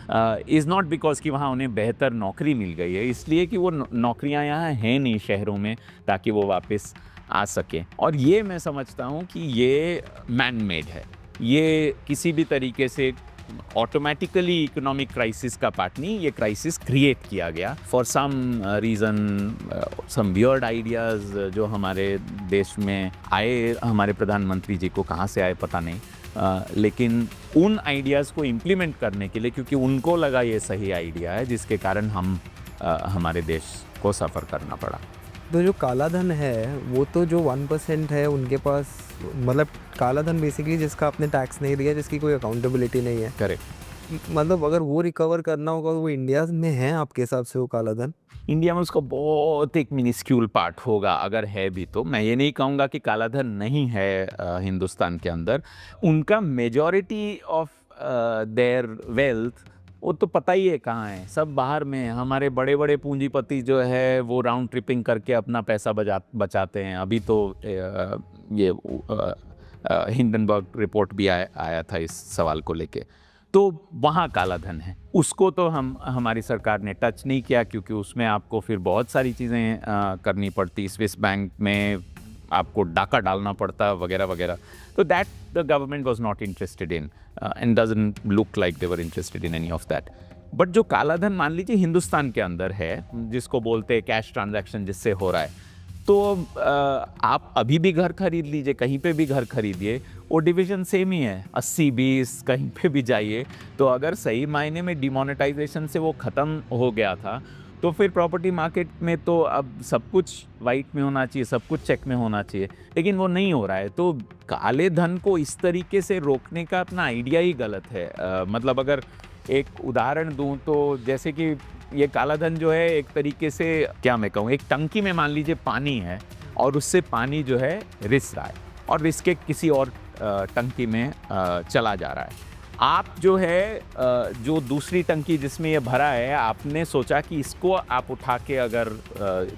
इज़ नॉट बिकॉज कि वहाँ उन्हें बेहतर नौकरी मिल गई है, इसलिए कि वो नौकरियां यहाँ हैं नहीं शहरों में ताकि वो वापस आ सके। और ये मैं समझता हूँ कि ये मैन मेड है। ये किसी भी तरीके से ऑटोमेटिकली इकोनॉमिक क्राइसिस का पार्ट नहीं, ये क्राइसिस क्रिएट किया गया for some reason, some weird ideas जो हमारे देश में आए। हमारे प्रधानमंत्री जी को कहाँ से आए पता नहीं, लेकिन उन आइडियाज़ को इम्प्लीमेंट करने के लिए, क्योंकि उनको लगा ये सही आइडिया है, जिसके कारण हमारे देश को सफ़र करना पड़ा।
तो जो काला धन है वो तो जो 1% है उनके पास, मतलब काला धन बेसिकली जिसका आपने टैक्स नहीं दिया, जिसकी कोई अकाउंटेबिलिटी नहीं है।
करेक्ट।
मतलब अगर वो रिकवर करना होगा तो वो इंडिया में है आपके हिसाब से वो काला धन?
इंडिया में उसका बहुत एक मिनिस्क्यूल पार्ट होगा, अगर है भी तो। मैं ये नहीं कहूँगा कि काला धन नहीं है हिंदुस्तान के अंदर। उनका मेजॉरिटी ऑफ देयर वेल्थ वो तो पता ही है कहाँ है, सब बाहर में है। हमारे बड़े बड़े पूंजीपति जो है वो राउंड ट्रिपिंग करके अपना पैसा बचाते हैं। अभी तो ये हिंडनबर्ग रिपोर्ट भी आया था इस सवाल को लेके। तो वहाँ काला धन है, उसको तो हमारी सरकार ने टच नहीं किया, क्योंकि उसमें आपको फिर बहुत सारी चीज़ें करनी पड़ती। स्विस बैंक में आपको डाका डालना पड़ता वगैरह वगैरह। तो that the government was not interested in and doesn't look like they were interested in any of that. But जो काला धन मान लीजिए हिंदुस्तान के अंदर है, जिसको बोलते हैं कैश ट्रांजैक्शन जिससे हो रहा है, तो आप अभी भी घर खरीद लीजिए, कहीं पे भी घर खरीदिए, वो डिवीजन सेम ही है, 80-20 कहीं पे भी जाइए। तो अगर सही मायने में डिमोनेटाइजेशन से वो ख़त्म हो गया था, तो फिर प्रॉपर्टी मार्केट में तो अब सब कुछ वाइट में होना चाहिए, सब कुछ चेक में होना चाहिए, लेकिन वो नहीं हो रहा है। तो काले धन को इस तरीके से रोकने का अपना आइडिया ही गलत है। मतलब अगर एक उदाहरण दूं तो जैसे कि ये काला धन जो है एक तरीके से, क्या मैं कहूँ, एक टंकी में मान लीजिए पानी है और उससे पानी जो है रिस रहा है और रिस के किसी और टंकी में चला जा रहा है। आप जो है जो दूसरी टंकी जिसमें ये भरा है, आपने सोचा कि इसको आप उठा के अगर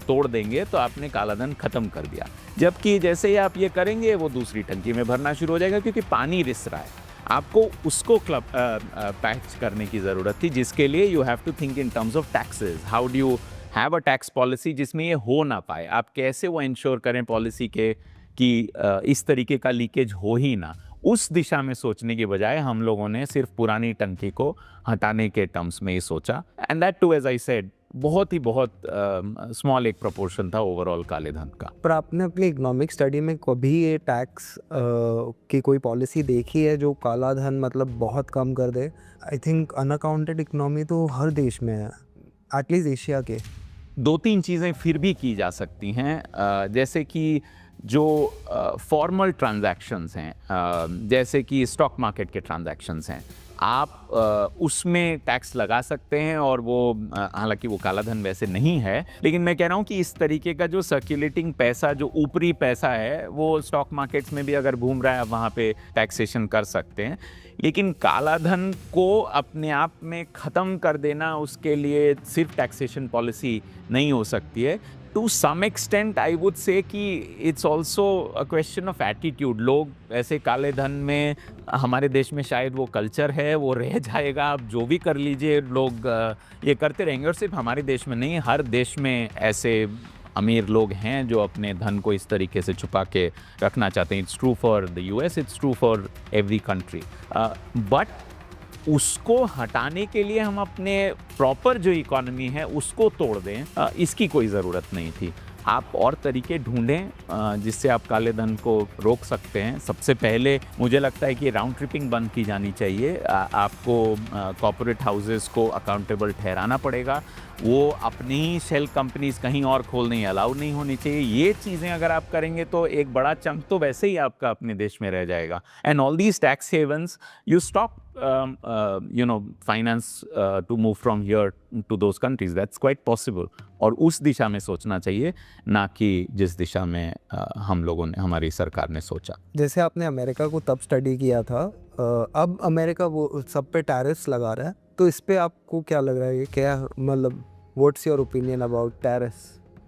तोड़ देंगे तो आपने काला धन खत्म कर दिया, जबकि जैसे ही आप ये करेंगे वो दूसरी टंकी में भरना शुरू हो जाएगा, क्योंकि पानी रिस रहा है। आपको उसको पैच करने की ज़रूरत थी, जिसके लिए you have to think in terms of taxes. How do you have a tax policy जिसमें ये हो ना पाए? आप कैसे वो इंश्योर करें पॉलिसी के कि इस तरीके का लीकेज हो ही ना? उस दिशा में सोचने की बजाय हम लोगों ने सिर्फ पुरानी टंकी को हटाने के टर्म्स में ही सोचा, and that too, as I said, बहुत स्मॉल एक प्रोपोर्शन था ओवरऑल काले धन का।
पर आपने अपनी इकोनॉमिक स्टडी में कभी ये टैक्स की कोई पॉलिसी देखी है जो काला धन मतलब बहुत कम कर दे? आई थिंक अनअकाउंटेड इकोनॉमी तो हर देश में है, एटलीस्ट एशिया के।
2-3 चीज़ें फिर भी की जा सकती हैं, जैसे कि जो फॉर्मल ट्रांजैक्शंस हैं, जैसे कि स्टॉक मार्केट के ट्रांजैक्शंस हैं, आप उसमें टैक्स लगा सकते हैं, और वो हालांकि वो काला धन वैसे नहीं है, लेकिन मैं कह रहा हूँ कि इस तरीके का जो सर्कुलेटिंग पैसा, जो ऊपरी पैसा है, वो स्टॉक मार्केट्स में भी अगर घूम रहा है, आप वहाँ पे टैक्सेशन कर सकते हैं। लेकिन काला धन को अपने आप में ख़त्म कर देना, उसके लिए सिर्फ टैक्सेशन पॉलिसी नहीं हो सकती है। To some extent I would say कि it's also a question of attitude. लोग ऐसे काले धन में, हमारे देश में शायद वो कल्चर है, वो रह जाएगा, आप जो भी कर लीजिए, लोग ये करते रहेंगे। और सिर्फ हमारे देश में नहीं, हर देश में ऐसे अमीर लोग हैं जो अपने धन को इस तरीके से छुपा के रखना चाहते हैं। It's true for the US, it's true for every country. But उसको हटाने के लिए हम अपने प्रॉपर जो इकोनॉमी है उसको तोड़ दें, इसकी कोई ज़रूरत नहीं थी। आप और तरीके ढूंढें जिससे आप काले धन को रोक सकते हैं। सबसे पहले मुझे लगता है कि राउंड ट्रिपिंग बंद की जानी चाहिए। आपको कॉर्पोरेट हाउसेस को अकाउंटेबल ठहराना पड़ेगा। वो अपनी ही शेल कंपनीज कहीं और खोलने अलाउ नहीं होनी चाहिए। ये चीज़ें अगर आप करेंगे तो एक बड़ा चंक तो वैसे ही आपका अपने देश में रह जाएगा। And all these tax havens, you stop finance to move from here to those countries. That's quite possible. और उस दिशा में सोचना चाहिए, ना कि जिस दिशा में हम लोगों ने, हमारी सरकार ने सोचा।
जैसे आपने अमेरिका को तब स्टडी किया था, अब अमेरिका वो सब पे टैरिफ्स लगा रहा है, तो इस पे आपको क्या लग रहा है? क्या मतलब, what's your opinion about tariffs?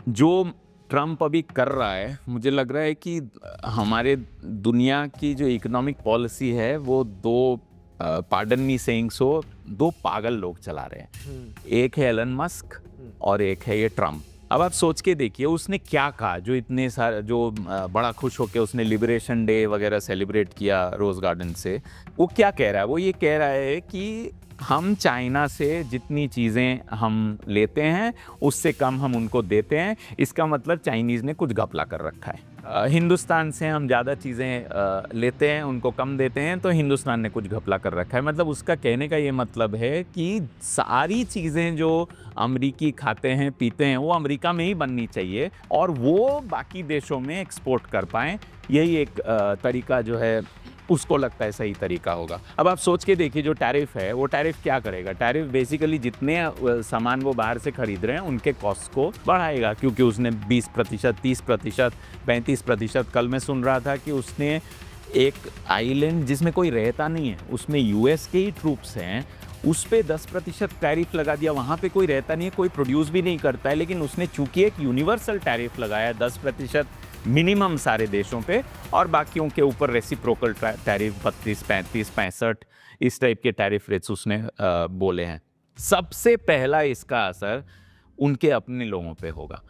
जो ट्रम्प अभी कर रहा है, मुझे लग रहा है कि हमारे दुनिया की जो इकोनॉमिक पॉलिसी है वो पार्डन मी सेइंग सो, 2 पागल लोग चला रहे हैं। एक है एलन मस्क और एक है ये ट्रम्प। अब आप सोच के देखिए उसने क्या कहा, जो इतने सारे, जो बड़ा खुश होकर उसने लिबरेशन डे वगैरह सेलिब्रेट किया रोज गार्डन से। वो क्या कह रहा है? वो ये कह रहा है कि हम चाइना से जितनी चीज़ें हम लेते हैं उससे कम हम उनको देते हैं। इसका मतलब चाइनीज़ ने कुछ घपला कर रखा है। हिंदुस्तान से हम ज़्यादा चीज़ें लेते हैं, उनको कम देते हैं, तो हिंदुस्तान ने कुछ घपला कर रखा है। मतलब उसका कहने का ये मतलब है कि सारी चीज़ें जो अमेरिकी खाते हैं, पीते हैं, वो अमेरिका में ही बननी चाहिए और वो बाकी देशों में एक्सपोर्ट कर पाएँ। यही एक तरीका जो है उसको लगता है सही तरीका होगा। अब आप सोच के देखिए, जो टैरिफ है वो टैरिफ क्या करेगा? टैरिफ बेसिकली जितने सामान वो बाहर से खरीद रहे हैं उनके कॉस्ट को बढ़ाएगा, क्योंकि उसने 20%, 30%, 35%, कल मैं सुन रहा था कि उसने एक आइलैंड जिसमें कोई रहता नहीं है, उसमें यूएस के ही ट्रूप्स हैं, उस पे 10% टैरिफ लगा दिया। वहाँ पे कोई रहता नहीं है, कोई प्रोड्यूस भी नहीं करता है, लेकिन उसने चूंकि एक यूनिवर्सल टैरिफ लगाया 10% मिनिमम सारे देशों पे, और बाकियों के ऊपर रेसिप्रोकल टैरिफ 32, 35, 65 इस टाइप के टैरिफ रेट्स उसने बोले हैं। सबसे पहला इसका असर उनके अपने लोगों पे होगा।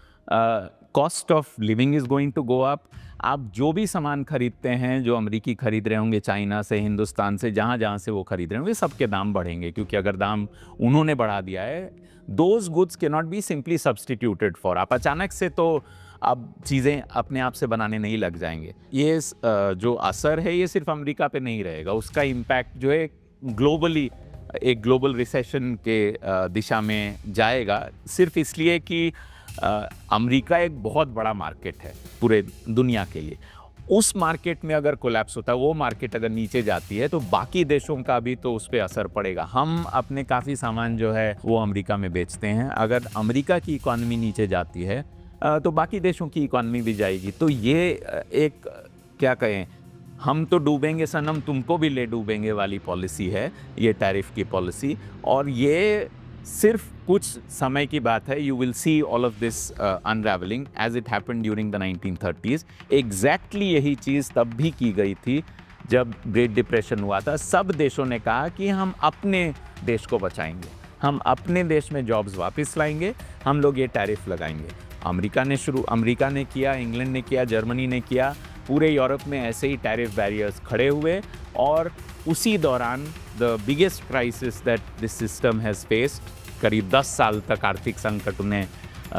Cost of living is going to go up. आप जो भी सामान खरीदते हैं, जो अमेरिकी खरीद रहे होंगे, चाइना से, हिंदुस्तान से, जहाँ जहाँ से वो खरीद रहे होंगे, सबके दाम बढ़ेंगे, क्योंकि अगर दाम उन्होंने बढ़ा दिया है, those goods can not be simply substituted for. आप अचानक से तो अब चीज़ें अपने आप से बनाने नहीं लग जाएंगे। ये जो असर है ये सिर्फ अमेरिका पे नहीं रहेगा, उसका इम्पैक्ट जो है ग्लोबली एक ग्लोबल रिसेशन के दिशा में जाएगा, सिर्फ इसलिए कि अमेरिका एक बहुत बड़ा मार्केट है पूरे दुनिया के लिए। उस मार्केट में अगर कोलैप्स होता है, वो मार्केट अगर नीचे जाती है, तो बाकी देशों का भी तो उस पर असर पड़ेगा। हम अपने काफ़ी सामान जो है वो अमेरिका में बेचते हैं, अगर अमेरिका की इकॉनमी नीचे जाती है तो बाकी देशों की इकॉनमी भी जाएगी। तो ये एक क्या कहें, हम तो डूबेंगे सनम तुमको भी ले डूबेंगे वाली पॉलिसी है ये टैरिफ की पॉलिसी, और ये सिर्फ कुछ समय की बात है। You will see all of this unravelling as it happened during the 1930s। Exactly यही चीज़ तब भी की गई थी जब ग्रेट डिप्रेशन हुआ था। सब देशों ने कहा कि हम अपने देश को बचाएंगे, हम अपने देश में जॉब्स वापस लाएंगे, हम लोग ये टैरिफ लगाएंगे। अमेरिका ने किया, इंग्लैंड ने किया, जर्मनी ने किया, पूरे यूरोप में ऐसे ही टैरिफ बैरियर्स खड़े हुए, और उसी दौरान the biggest crisis that this system has faced, करीब 10 साल तक आर्थिक संकट उन्हें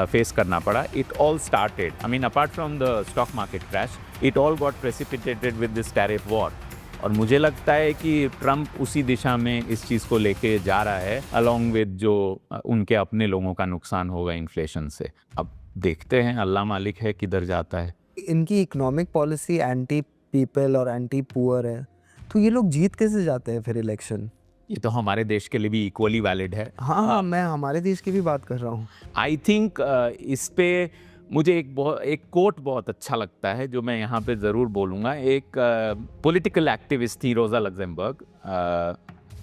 फेस करना पड़ा। It all started, I mean apart from the stock market crash, it all got precipitated with this tariff war. और मुझे लगता है कि ट्रंप उसी दिशा में इस चीज़ को लेके जा रहा है, अलॉन्ग विद जो उनके अपने लोगों का नुकसान होगा इन्फ्लेशन से। अब देखते हैं, अल्लाह मालिक है किधर जाता है।
इनकी इकोनॉमिक पॉलिसी एंटी पीपल और एंटी पुअर है, तो ये लोग जीत कैसे जाते हैं फिर इलेक्शन?
ये तो हमारे देश के लिए भी इक्वली वैलिड है।
हाँ, मैं हमारे देश की भी बात कर रहा हूँ।
आई थिंक इस पे मुझे एक कोट बहुत अच्छा लगता है जो मैं यहाँ पे ज़रूर बोलूँगा। एक पॉलिटिकल एक्टिविस्ट थी रोज़ा लग्जेमबर्ग,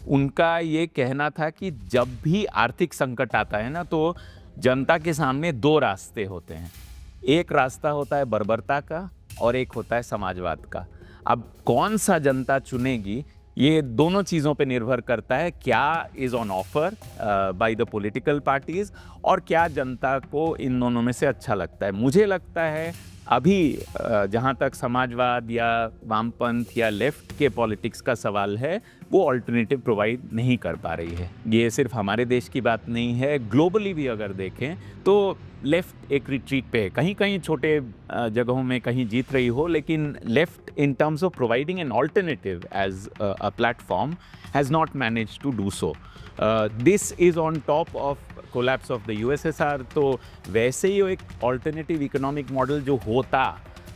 उनका ये कहना था कि जब भी आर्थिक संकट आता है ना, तो जनता के सामने 2 रास्ते होते हैं। एक रास्ता होता है बर्बरता का और एक होता है समाजवाद का। अब कौन सा जनता चुनेगी, ये दोनों चीज़ों पे निर्भर करता है, क्या is on offer by the political parties, और क्या जनता को इन दोनों में से अच्छा लगता है। मुझे लगता है अभी जहाँ तक समाजवाद या वामपंथ या लेफ्ट के पॉलिटिक्स का सवाल है, वो अल्टरनेटिव प्रोवाइड नहीं कर पा रही है। ये सिर्फ हमारे देश की बात नहीं है, ग्लोबली भी अगर देखें तो लेफ्ट एक रिट्रीट पे है। कहीं कहीं छोटे जगहों में कहीं जीत रही हो, लेकिन left in terms of providing an alternative as a platform has not manage to do so. This is on top of collapse of the USSR. तो वैसे ही एक अल्टरनेटिव इकोनॉमिक मॉडल जो होता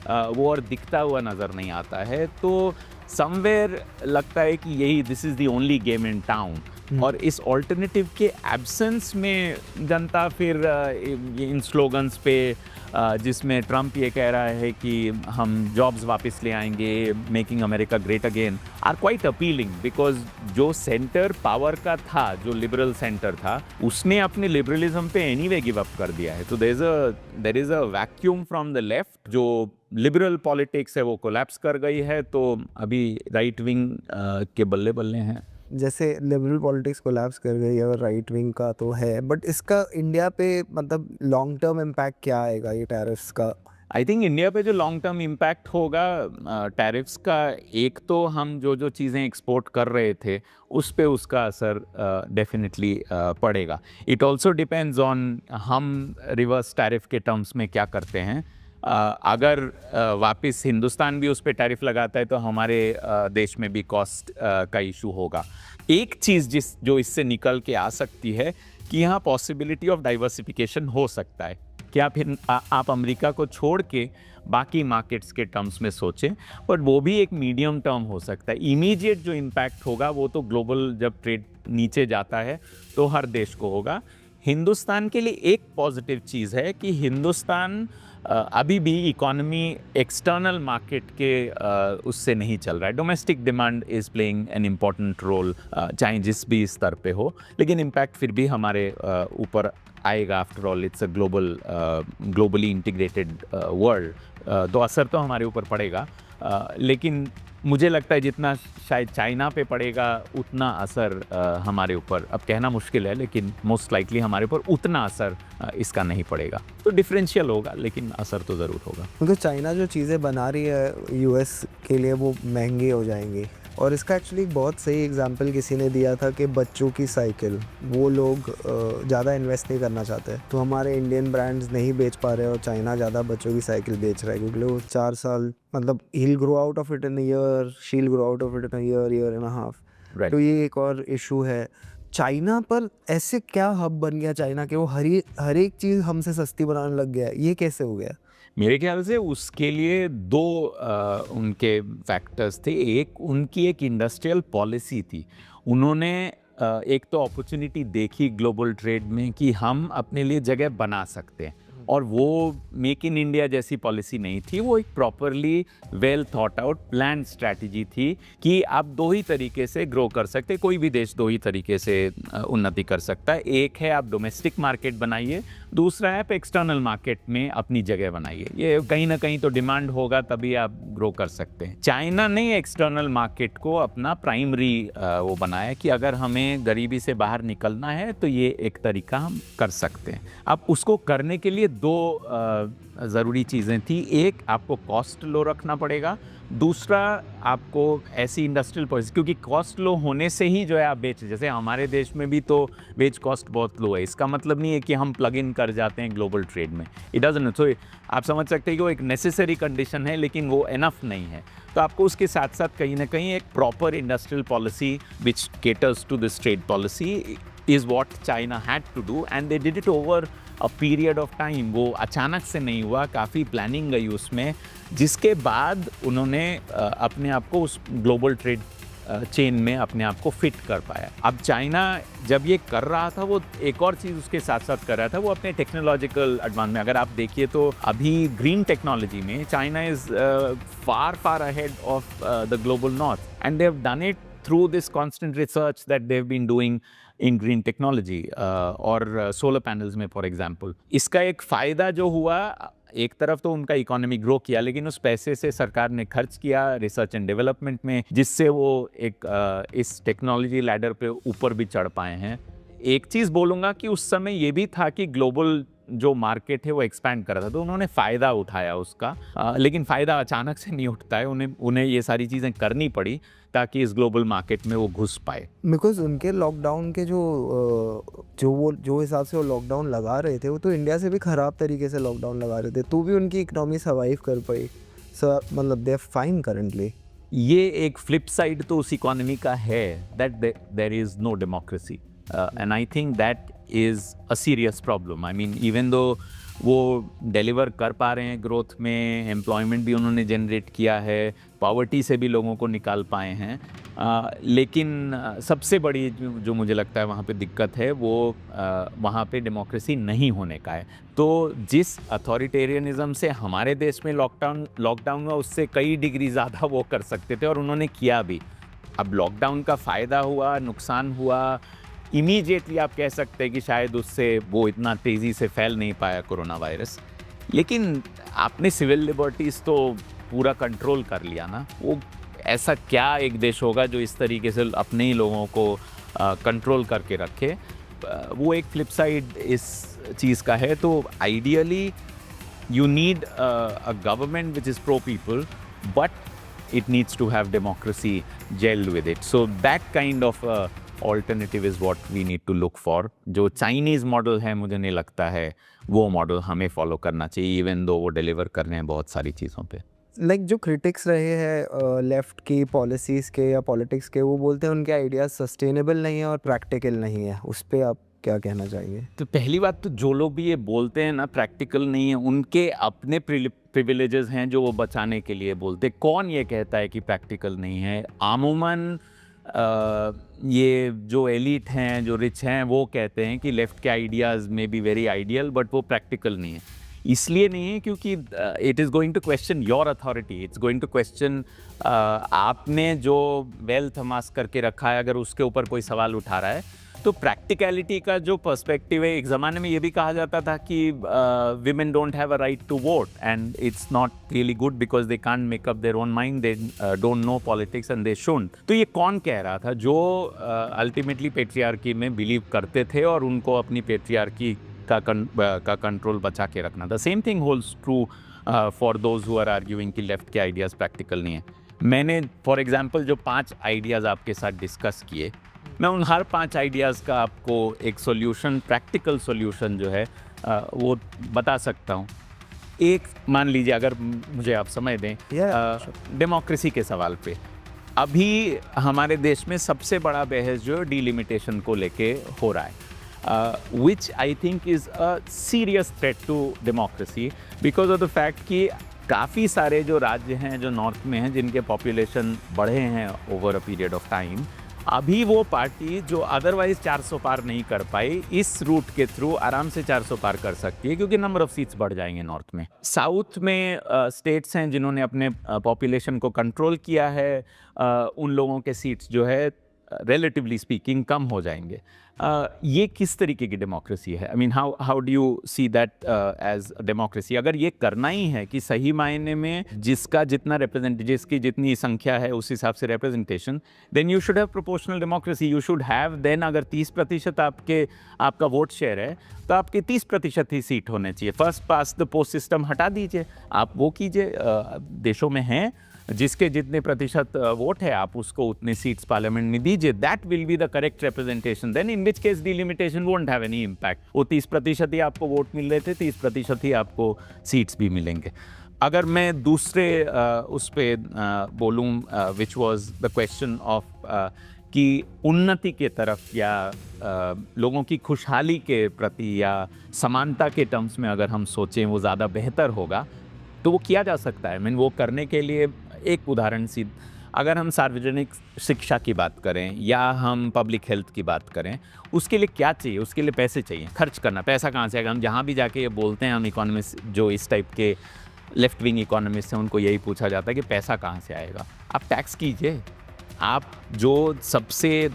वो और दिखता हुआ नज़र नहीं आता है। तो समवेयर लगता है कि यही this is the only game in town, और इस ऑल्टरनेटिव के एब्सेंस में जनता फिर इन स्लोगन्स पे, जिसमें ट्रंप ये कह रहा है कि हम जॉब्स वापस ले आएंगे, making America great again, are quite appealing, because जो सेंटर पावर का था, जो लिबरल सेंटर था, उसने अपने लिबरलिज्म पे एनीवे गिव अप कर दिया है। तो there is a vacuum from the left. जो लिबरल पॉलिटिक्स है वो कोलैप्स कर गई है, तो अभी राइट विंग के बल्ले बल्ले हैं।
जैसे लिबरल पॉलिटिक्स कोलैप्स कर गई और राइट विंग का तो है, बट इसका इंडिया पे मतलब लॉन्ग टर्म इम्पैक्ट क्या आएगा ये टैरिफ्स का?
आई थिंक इंडिया पे जो लॉन्ग टर्म इम्पैक्ट होगा टैरिफ्स का, एक तो हम जो चीज़ें एक्सपोर्ट कर रहे थे उस पे उसका असर डेफिनेटली पड़ेगा। इट ऑल्सो डिपेंड्स ऑन हम रिवर्स टैरिफ के टर्म्स में क्या करते हैं। अगर वापस हिंदुस्तान भी उस पर टैरिफ लगाता है तो हमारे देश में भी कॉस्ट का इशू होगा। एक चीज़ जो इससे निकल के आ सकती है कि यहाँ पॉसिबिलिटी ऑफ डाइवर्सिफिकेशन हो सकता है। क्या फिर आप अमेरिका को छोड़ के बाकी मार्केट्स के टर्म्स में सोचें, बट वो भी एक मीडियम टर्म हो सकता है। इमीडिएट जो इम्पैक्ट होगा वो तो ग्लोबल जब ट्रेड नीचे जाता है तो हर देश को होगा। हिंदुस्तान के लिए एक पॉजिटिव चीज़ है कि हिंदुस्तान अभी भी इकोनॉमी एक्सटर्नल मार्केट के उससे नहीं चल रहा है। Domestic demand is playing an important role, चाहे जिस भी स्तर पे हो, लेकिन इम्पैक्ट फिर भी हमारे ऊपर आएगा। After all it's a globally integrated world, तो असर तो हमारे ऊपर पड़ेगा। लेकिन मुझे लगता है जितना शायद चाइना पे पड़ेगा उतना असर हमारे ऊपर, अब कहना मुश्किल है, लेकिन मोस्ट लाइकली हमारे ऊपर उतना असर इसका नहीं पड़ेगा। तो डिफरेंशियल होगा, लेकिन असर तो ज़रूर होगा।
क्योंकि चाइना जो चीज़ें बना रही है यूएस के लिए वो महंगी हो जाएंगी। और इसका एक्चुअली बहुत सही एग्जांपल किसी ने दिया था कि बच्चों की साइकिल वो लोग ज़्यादा इन्वेस्ट नहीं करना चाहते, तो हमारे इंडियन ब्रांड्स नहीं बेच पा रहे और चाइना ज़्यादा बच्चों की साइकिल बेच रहा है, क्योंकि वो 4 साल मतलब he'll grow out of it in a year, she'll grow out of it in a year and a half।
Right.
तो ये एक और इशू है। चाइना पर ऐसे क्या हब बन गया चाइना के, वो हर एक चीज़ हमसे सस्ती बनाने लग गया है, ये कैसे हो गया?
मेरे ख्याल से उसके लिए दो उनके फैक्टर्स थे। एक उनकी एक इंडस्ट्रियल पॉलिसी थी। उन्होंने एक तो अपॉर्चुनिटी देखी ग्लोबल ट्रेड में कि हम अपने लिए जगह बना सकते हैं, और वो मेक इन इंडिया जैसी पॉलिसी नहीं थी। वो एक properly well thought out plan strategy थी कि आप दो ही तरीके से ग्रो कर सकते, कोई भी देश दो ही तरीके से उन्नति कर सकता है। एक है आप डोमेस्टिक मार्केट बनाइए, दूसरा है आप एक्सटर्नल मार्केट में अपनी जगह बनाइए। ये कहीं ना कहीं तो डिमांड होगा तभी आप ग्रो कर सकते हैं। चाइना ने एक्सटर्नल मार्केट को अपना प्राइमरी वो बनाया कि अगर हमें गरीबी से बाहर निकलना है तो ये एक तरीका हम कर सकते हैं। अब उसको करने के लिए दो ज़रूरी चीज़ें थी। एक, आपको कॉस्ट लो रखना पड़ेगा। दूसरा, आपको ऐसी इंडस्ट्रियल पॉलिसी, क्योंकि कॉस्ट लो होने से ही जो है आप बेच, जैसे हमारे देश में भी तो वेज कॉस्ट बहुत लो है। इसका मतलब नहीं है कि हम प्लग इन कर जाते हैं ग्लोबल ट्रेड में, इट डजंट। सो आप समझ सकते हैं कि वो एक नेसेसरी कंडीशन है, लेकिन वो एनफ नहीं है। तो आपको उसके साथ साथ कहीं ना कहीं एक proper industrial policy which caters to this trade policy is what China had to do, and they did it over a period of time. वो अचानक से नहीं हुआ, काफ़ी प्लानिंग गई उसमें, जिसके बाद उन्होंने अपने आप को उस ग्लोबल ट्रेड चेन में अपने आप को फिट कर पाया। अब चाइना जब ये कर रहा था, वो एक और चीज़ उसके साथ साथ कर रहा था, वो अपने टेक्नोलॉजिकल एडवांस में, अगर आप देखिए तो अभी ग्रीन टेक्नोलॉजी में China is far ahead of the global north, and they have done it through this constant research that they have been doing in green technology और सोलर पैनल्स में फॉर एग्जांपल। इसका एक फ़ायदा जो हुआ, एक तरफ तो उनका इकोनॉमी ग्रो किया, लेकिन उस पैसे से सरकार ने खर्च किया रिसर्च एंड डेवलपमेंट में, जिससे वो एक इस टेक्नोलॉजी लैडर पे ऊपर भी चढ़ पाए हैं। एक चीज़ बोलूँगा कि उस समय ये भी था कि ग्लोबल जो मार्केट है वो एक्सपैंड कर रहा था, तो उन्होंने फ़ायदा उठाया उसका, लेकिन फ़ायदा अचानक से नहीं उठता है। उन्हें ये सारी चीज़ें करनी पड़ी ताकि इस ग्लोबल मार्केट में वो घुस पाए।
बिकॉज उनके लॉकडाउन के जो हिसाब से वो लॉकडाउन लगा रहे थे, वो तो इंडिया से भी ख़राब तरीके से लॉकडाउन लगा रहे थे, तो भी उनकी इकोनॉमी सर्वाइव कर पाई। सर मतलब दे आर फाइन करेंटली।
ये एक फ्लिप साइड तो उस इकोनॉमी का है, that there is no democracy, and I think that is a serious problem. I mean even though वो डिलीवर कर पा रहे हैं ग्रोथ में, एम्प्लॉयमेंट भी उन्होंने जनरेट किया है, पॉवर्टी से भी लोगों को निकाल पाए हैं, लेकिन सबसे बड़ी जो मुझे लगता है वहाँ पे दिक्कत है वो वहाँ पे डेमोक्रेसी नहीं होने का है। तो जिस अथॉरिटेरियनिज्म से हमारे देश में लॉकडाउन हुआ, उससे कई डिग्री ज़्यादा वो कर सकते थे, और उन्होंने किया भी। अब लॉकडाउन का फ़ायदा हुआ, नुकसान हुआ, इमीडिएटली आप कह सकते हैं कि शायद उससे वो इतना तेज़ी से फैल नहीं पाया कोरोना वायरस, लेकिन आपने सिविल लिबर्टीज़ तो पूरा कंट्रोल कर लिया ना। वो ऐसा क्या एक देश होगा जो इस तरीके से अपने ही लोगों को कंट्रोल करके रखे। वो एक फ्लिप साइड इस चीज़ का है। तो ideally you need a government which is pro-people, but it needs to have democracy gelled with it. So that kind of alternative is what we need to look for. जो चाइनीज़ मॉडल है, मुझे नहीं लगता है वो मॉडल हमें फॉलो करना चाहिए, इवन दो वो डिलीवर कर रहे हैं बहुत सारी चीज़ों पे।
लाइक जो क्रिटिक्स रहे हैं लेफ्ट की पॉलिसीज़ के या पॉलिटिक्स के, वो बोलते हैं उनके आइडियाज़ सस्टेनेबल नहीं है और प्रैक्टिकल नहीं है। उस पर आप क्या कहना चाहेंगे?
तो पहली बात तो जो लोग भी ये बोलते हैं ना प्रैक्टिकल नहीं है, उनके अपने प्रिविलेजेस हैं जो वो बचाने के लिए बोलते। कौन ये कहता है कि प्रैक्टिकल नहीं है? आमूमन ये जो एलिट हैं, जो रिच हैं, वो कहते हैं कि लेफ़्ट के आइडियाज़ में बी वेरी आइडियल, बट वो प्रैक्टिकल नहीं है। इसलिए नहीं है क्योंकि it is going to question your authority, it's going to question आपने जो वेल्थ अमास करके रखा है, अगर उसके ऊपर कोई सवाल उठा रहा है। तो प्रैक्टिकलिटी का जो पर्सपेक्टिव है, एक ज़माने में ये भी कहा जाता था कि women don't have a right to vote and it's not really good because they can't make up their own mind, they don't know politics and they shouldn't. तो ये कौन कह रहा था? जो अल्टीमेटली पेट्रियार्की में बिलीव करते थे और उनको अपनी पेट्रियार्की का कंट्रोल बचा के रखना। The same thing holds true for those who are arguing कि लेफ्ट के आइडियाज़ प्रैक्टिकल नहीं है। मैंने फॉर एग्जांपल जो 5 आइडियाज़ आपके साथ डिस्कस किए, मैं उन हर 5 आइडियाज़ का आपको एक सॉल्यूशन, प्रैक्टिकल सॉल्यूशन जो है वो बता सकता हूँ। एक मान लीजिए, अगर मुझे आप समय दें, डेमोक्रेसी के सवाल पे अभी हमारे देश में सबसे बड़ा बहस जो है डिलिमिटेशन को लेके हो रहा है, which I think is a serious threat to democracy because of the fact कि काफ़ी सारे जो राज्य हैं जो नॉर्थ में हैं, जिनके पॉपुलेशन बढ़े हैं over a period of time, अभी वो पार्टी जो अदरवाइज 400 पार नहीं कर पाई, इस रूट के थ्रू आराम से 400 पार कर सकती है क्योंकि नंबर ऑफ सीट्स बढ़ जाएंगे नॉर्थ में। साउथ में स्टेट्स हैं जिन्होंने अपने पॉपुलेशन को कंट्रोल किया है, उन लोगों के सीट्स जो है रिलेटिवली स्पीकिंग कम हो जाएंगे। ये किस तरीके की डेमोक्रेसी है? I mean how do you see that as democracy? अगर ये करना ही है कि सही मायने में जिसका जितना जिसकी जितनी संख्या है उस हिसाब से representation, then you should have proportional democracy. You should have then, अगर 30% आपका वोट शेयर है तो आपके 30% ही सीट होने चाहिए। First pass the post system हटा दीजिए, आप वो कीजिए। देशों में हैं जिसके जितने प्रतिशत वोट है आप उसको उतने सीट्स पार्लियामेंट में दीजिए, that will be the correct representation. Then in which case delimitation won't have any impact. वो 30% ही आपको वोट मिल रहे थे, 30% ही आपको सीट्स भी मिलेंगे। अगर मैं दूसरे उस पर बोलूँ, which was the question of कि उन्नति के तरफ या लोगों की खुशहाली के प्रति या समानता के टर्म्स में अगर हम सोचें वो ज़्यादा बेहतर होगा, तो वो किया जा सकता है। वो करने के लिए एक उदाहरण सी, अगर हम सार्वजनिक शिक्षा की बात करें या हम पब्लिक हेल्थ की बात करें, उसके लिए क्या चाहिए? उसके लिए पैसे चाहिए, खर्च करना। पैसा कहाँ से आएगा? हम जहाँ भी जाके ये बोलते हैं, हम इकोनॉमिस्ट जो इस टाइप के लेफ्ट विंग इकोनॉमिस्ट हैं, उनको यही पूछा जाता है कि पैसा कहाँ से आएगा? आप टैक्स कीजिए। आप जो सबसे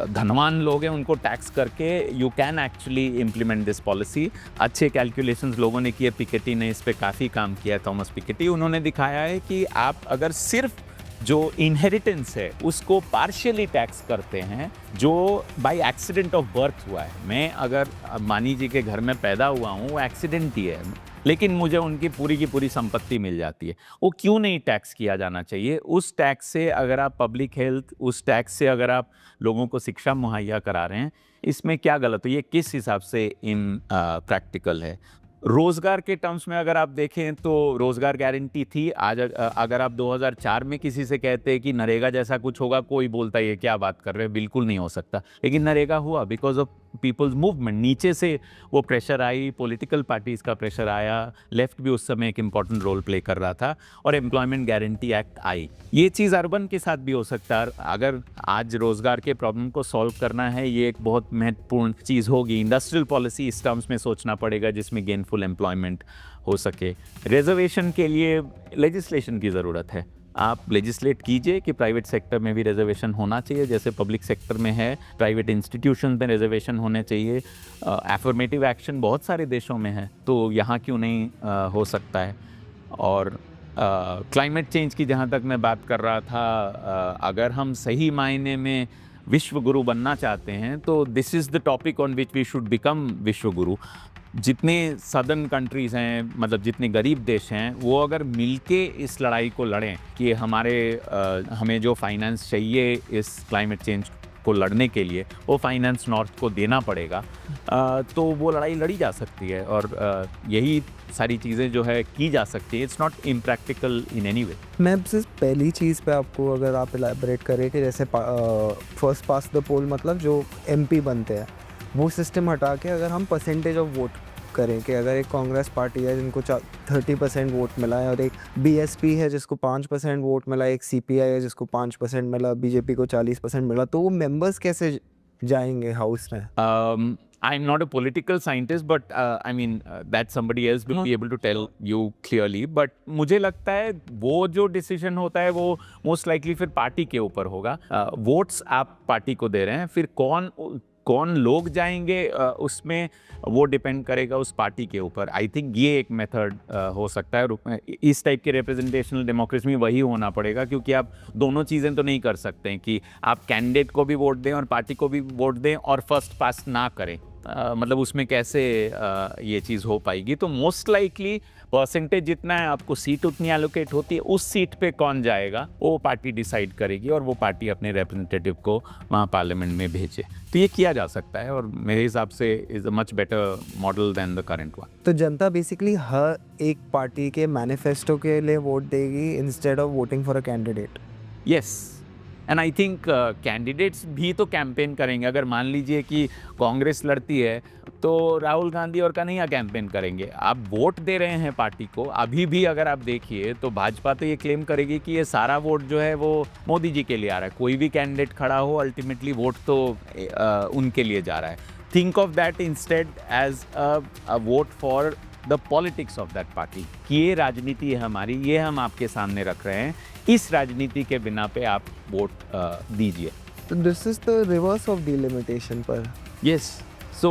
धनवान लोग हैं उनको टैक्स करके you can actually implement this policy. अच्छे कैलकुलेशंस लोगों ने किए, पिकेटी ने इस पे काफ़ी काम किया है, थॉमस पिकेटी। उन्होंने दिखाया है कि आप अगर सिर्फ जो इनहेरिटेंस है उसको पार्शियली टैक्स करते हैं, जो बाय एक्सीडेंट ऑफ बर्थ हुआ है। मैं अगर मानी जी के घर में पैदा हुआ हूँ, वो एक्सीडेंट ही है, लेकिन मुझे उनकी पूरी की पूरी संपत्ति मिल जाती है, वो क्यों नहीं टैक्स किया जाना चाहिए? उस टैक्स से अगर आप पब्लिक हेल्थ, उस टैक्स से अगर आप लोगों को शिक्षा मुहैया करा रहे हैं, इसमें क्या गलत हो? ये किस हिसाब से प्रैक्टिकल है? रोज़गार के टर्म्स में अगर आप देखें तो रोज़गार गारंटी थी। आज अगर आप 2004 में किसी से कहते हैं कि नरेगा जैसा कुछ होगा, कोई बोलता है ये क्या बात कर रहे हैं, बिल्कुल नहीं हो सकता। लेकिन नरेगा हुआ बिकॉज ऑफ पीपल्स मूवमेंट। नीचे से वो प्रेशर आई, पॉलिटिकल पार्टीज़ का प्रेशर आया, लेफ्ट भी उस समय एक इम्पॉर्टेंट रोल प्ले कर रहा था और एम्प्लॉयमेंट गारंटी एक्ट आई। ये चीज़ अर्बन के साथ भी हो सकता है। अगर आज रोज़गार के प्रॉब्लम को सॉल्व करना है, ये एक बहुत महत्वपूर्ण चीज़ होगी। इंडस्ट्रियल पॉलिसी इस टर्म्स में सोचना पड़ेगा जिसमें गेनफुल एम्प्लॉयमेंट हो सके। रिजर्वेशन के लिए लेजिस्लेशन की ज़रूरत है। आप लेजिस्लेट कीजिए कि प्राइवेट सेक्टर में भी रिजर्वेशन होना चाहिए, जैसे पब्लिक सेक्टर में है। प्राइवेट इंस्टीट्यूशन में रिजर्वेशन होने चाहिए। एफर्मेटिव एक्शन बहुत सारे देशों में है, तो यहाँ क्यों नहीं हो सकता है? और क्लाइमेट चेंज की जहाँ तक मैं बात कर रहा था, अगर हम सही मायने में विश्व गुरु बनना चाहते हैं तो this is the topic on which we should become Vishwa Guru. जितने सदर्न कंट्रीज़ हैं, मतलब जितने गरीब देश हैं, वो अगर मिलके इस लड़ाई को लड़ें कि हमें जो फाइनेंस चाहिए इस क्लाइमेट चेंज को लड़ने के लिए, वो फाइनेंस नॉर्थ को देना पड़ेगा, तो वो लड़ाई लड़ी जा सकती है। और यही सारी चीज़ें जो है की जा सकती है। It's not impractical in any way.
मैं सिर्फ पहली चीज़ पे आपको अगर आप इलैबोरेट करें कि जैसे फर्स्ट पास द पोल, मतलब जो MP बनते हैं, वो सिस्टम हटा के अगर हम परसेंटेज ऑफ वोट करें कि अगर एक कांग्रेस पार्टी है जिनको 30% वोट मिला है और एक BSP है जिसको 5% वोट मिला, एक CPI है जिसको 5% मिला, BJP को 40% मिला, तो वो मेंबर्स कैसे जाएंगे हाउस में?
I'm not a political scientist, but I mean that somebody else will be able to tell you clearly. But मुझे लगता है वो जो डिसीजन होता है वो मोस्ट लाइकली फिर पार्टी के ऊपर होगा. वोट्स आप पार्टी को दे रहे हैं, फिर कौन लोग जाएंगे उसमें वो डिपेंड करेगा उस पार्टी के ऊपर. आई थिंक ये एक मेथड हो सकता है. और इस टाइप के रिप्रेजेंटेशनल डेमोक्रेसी में वही होना पड़ेगा, क्योंकि आप दोनों चीज़ें तो नहीं कर सकते हैं कि आप कैंडिडेट को भी वोट दें और पार्टी को भी वोट दें और फर्स्ट पास ना करें. मतलब उसमें कैसे ये चीज़ हो पाएगी. तो मोस्ट लाइकली परसेंटेज जितना है, आपको सीट उतनी एलोकेट होती है, उस सीट पे कौन जाएगा वो पार्टी डिसाइड करेगी और वो पार्टी अपने रिप्रेजेंटेटिव को वहाँ पार्लियामेंट में भेजे. तो ये किया जा सकता है और मेरे हिसाब से is a much better model than the current one.
तो जनता बेसिकली हर एक पार्टी के मैनिफेस्टो के लिए वोट देगी instead of voting for a candidate.
Yes, and I think candidates भी तो कैंपेन करेंगे. अगर मान लीजिए कि कांग्रेस लड़ती है तो राहुल गांधी और कन्हैया कैंपेन करेंगे. आप वोट दे रहे हैं पार्टी को. अभी भी अगर आप देखिए तो भाजपा तो ये क्लेम करेगी कि ये सारा वोट जो है वो मोदी जी के लिए आ रहा है. कोई भी कैंडिडेट खड़ा हो, अल्टीमेटली वोट तो उनके लिए जा रहा है. Think of that instead as a vote for the politics of that party. कि ये राजनीति है हमारी, ये हम आपके सामने रख रहे हैं. इस राजनीति के बिना पे आप वोट दीजिए.
तो this is the reverse of delimitation पर.
Yes, so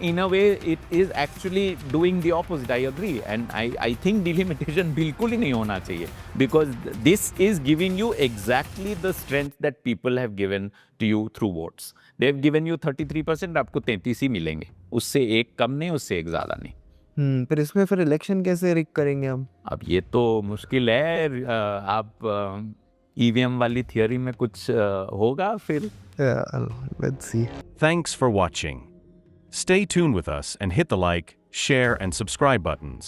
in a way it is actually doing the opposite. I agree, and I think delimitation बिल्कुल ही नहीं होना चाहिए, because this is giving you exactly the strength that people have given to you through votes. They have given you 33%, आपको 33 ही मिलेंगे. उससे एक कम नहीं, उससे एक ज़्यादा नहीं.
पर इसमें फिर इलेक्शन कैसे रिग करेंगे हम?
अब ये तो मुश्किल है. आप ईवीएम वाली थियोरी में कुछ होगा फिर.
Let's see.
Thanks for watching. Stay tuned with us and hit the like, share, and subscribe buttons.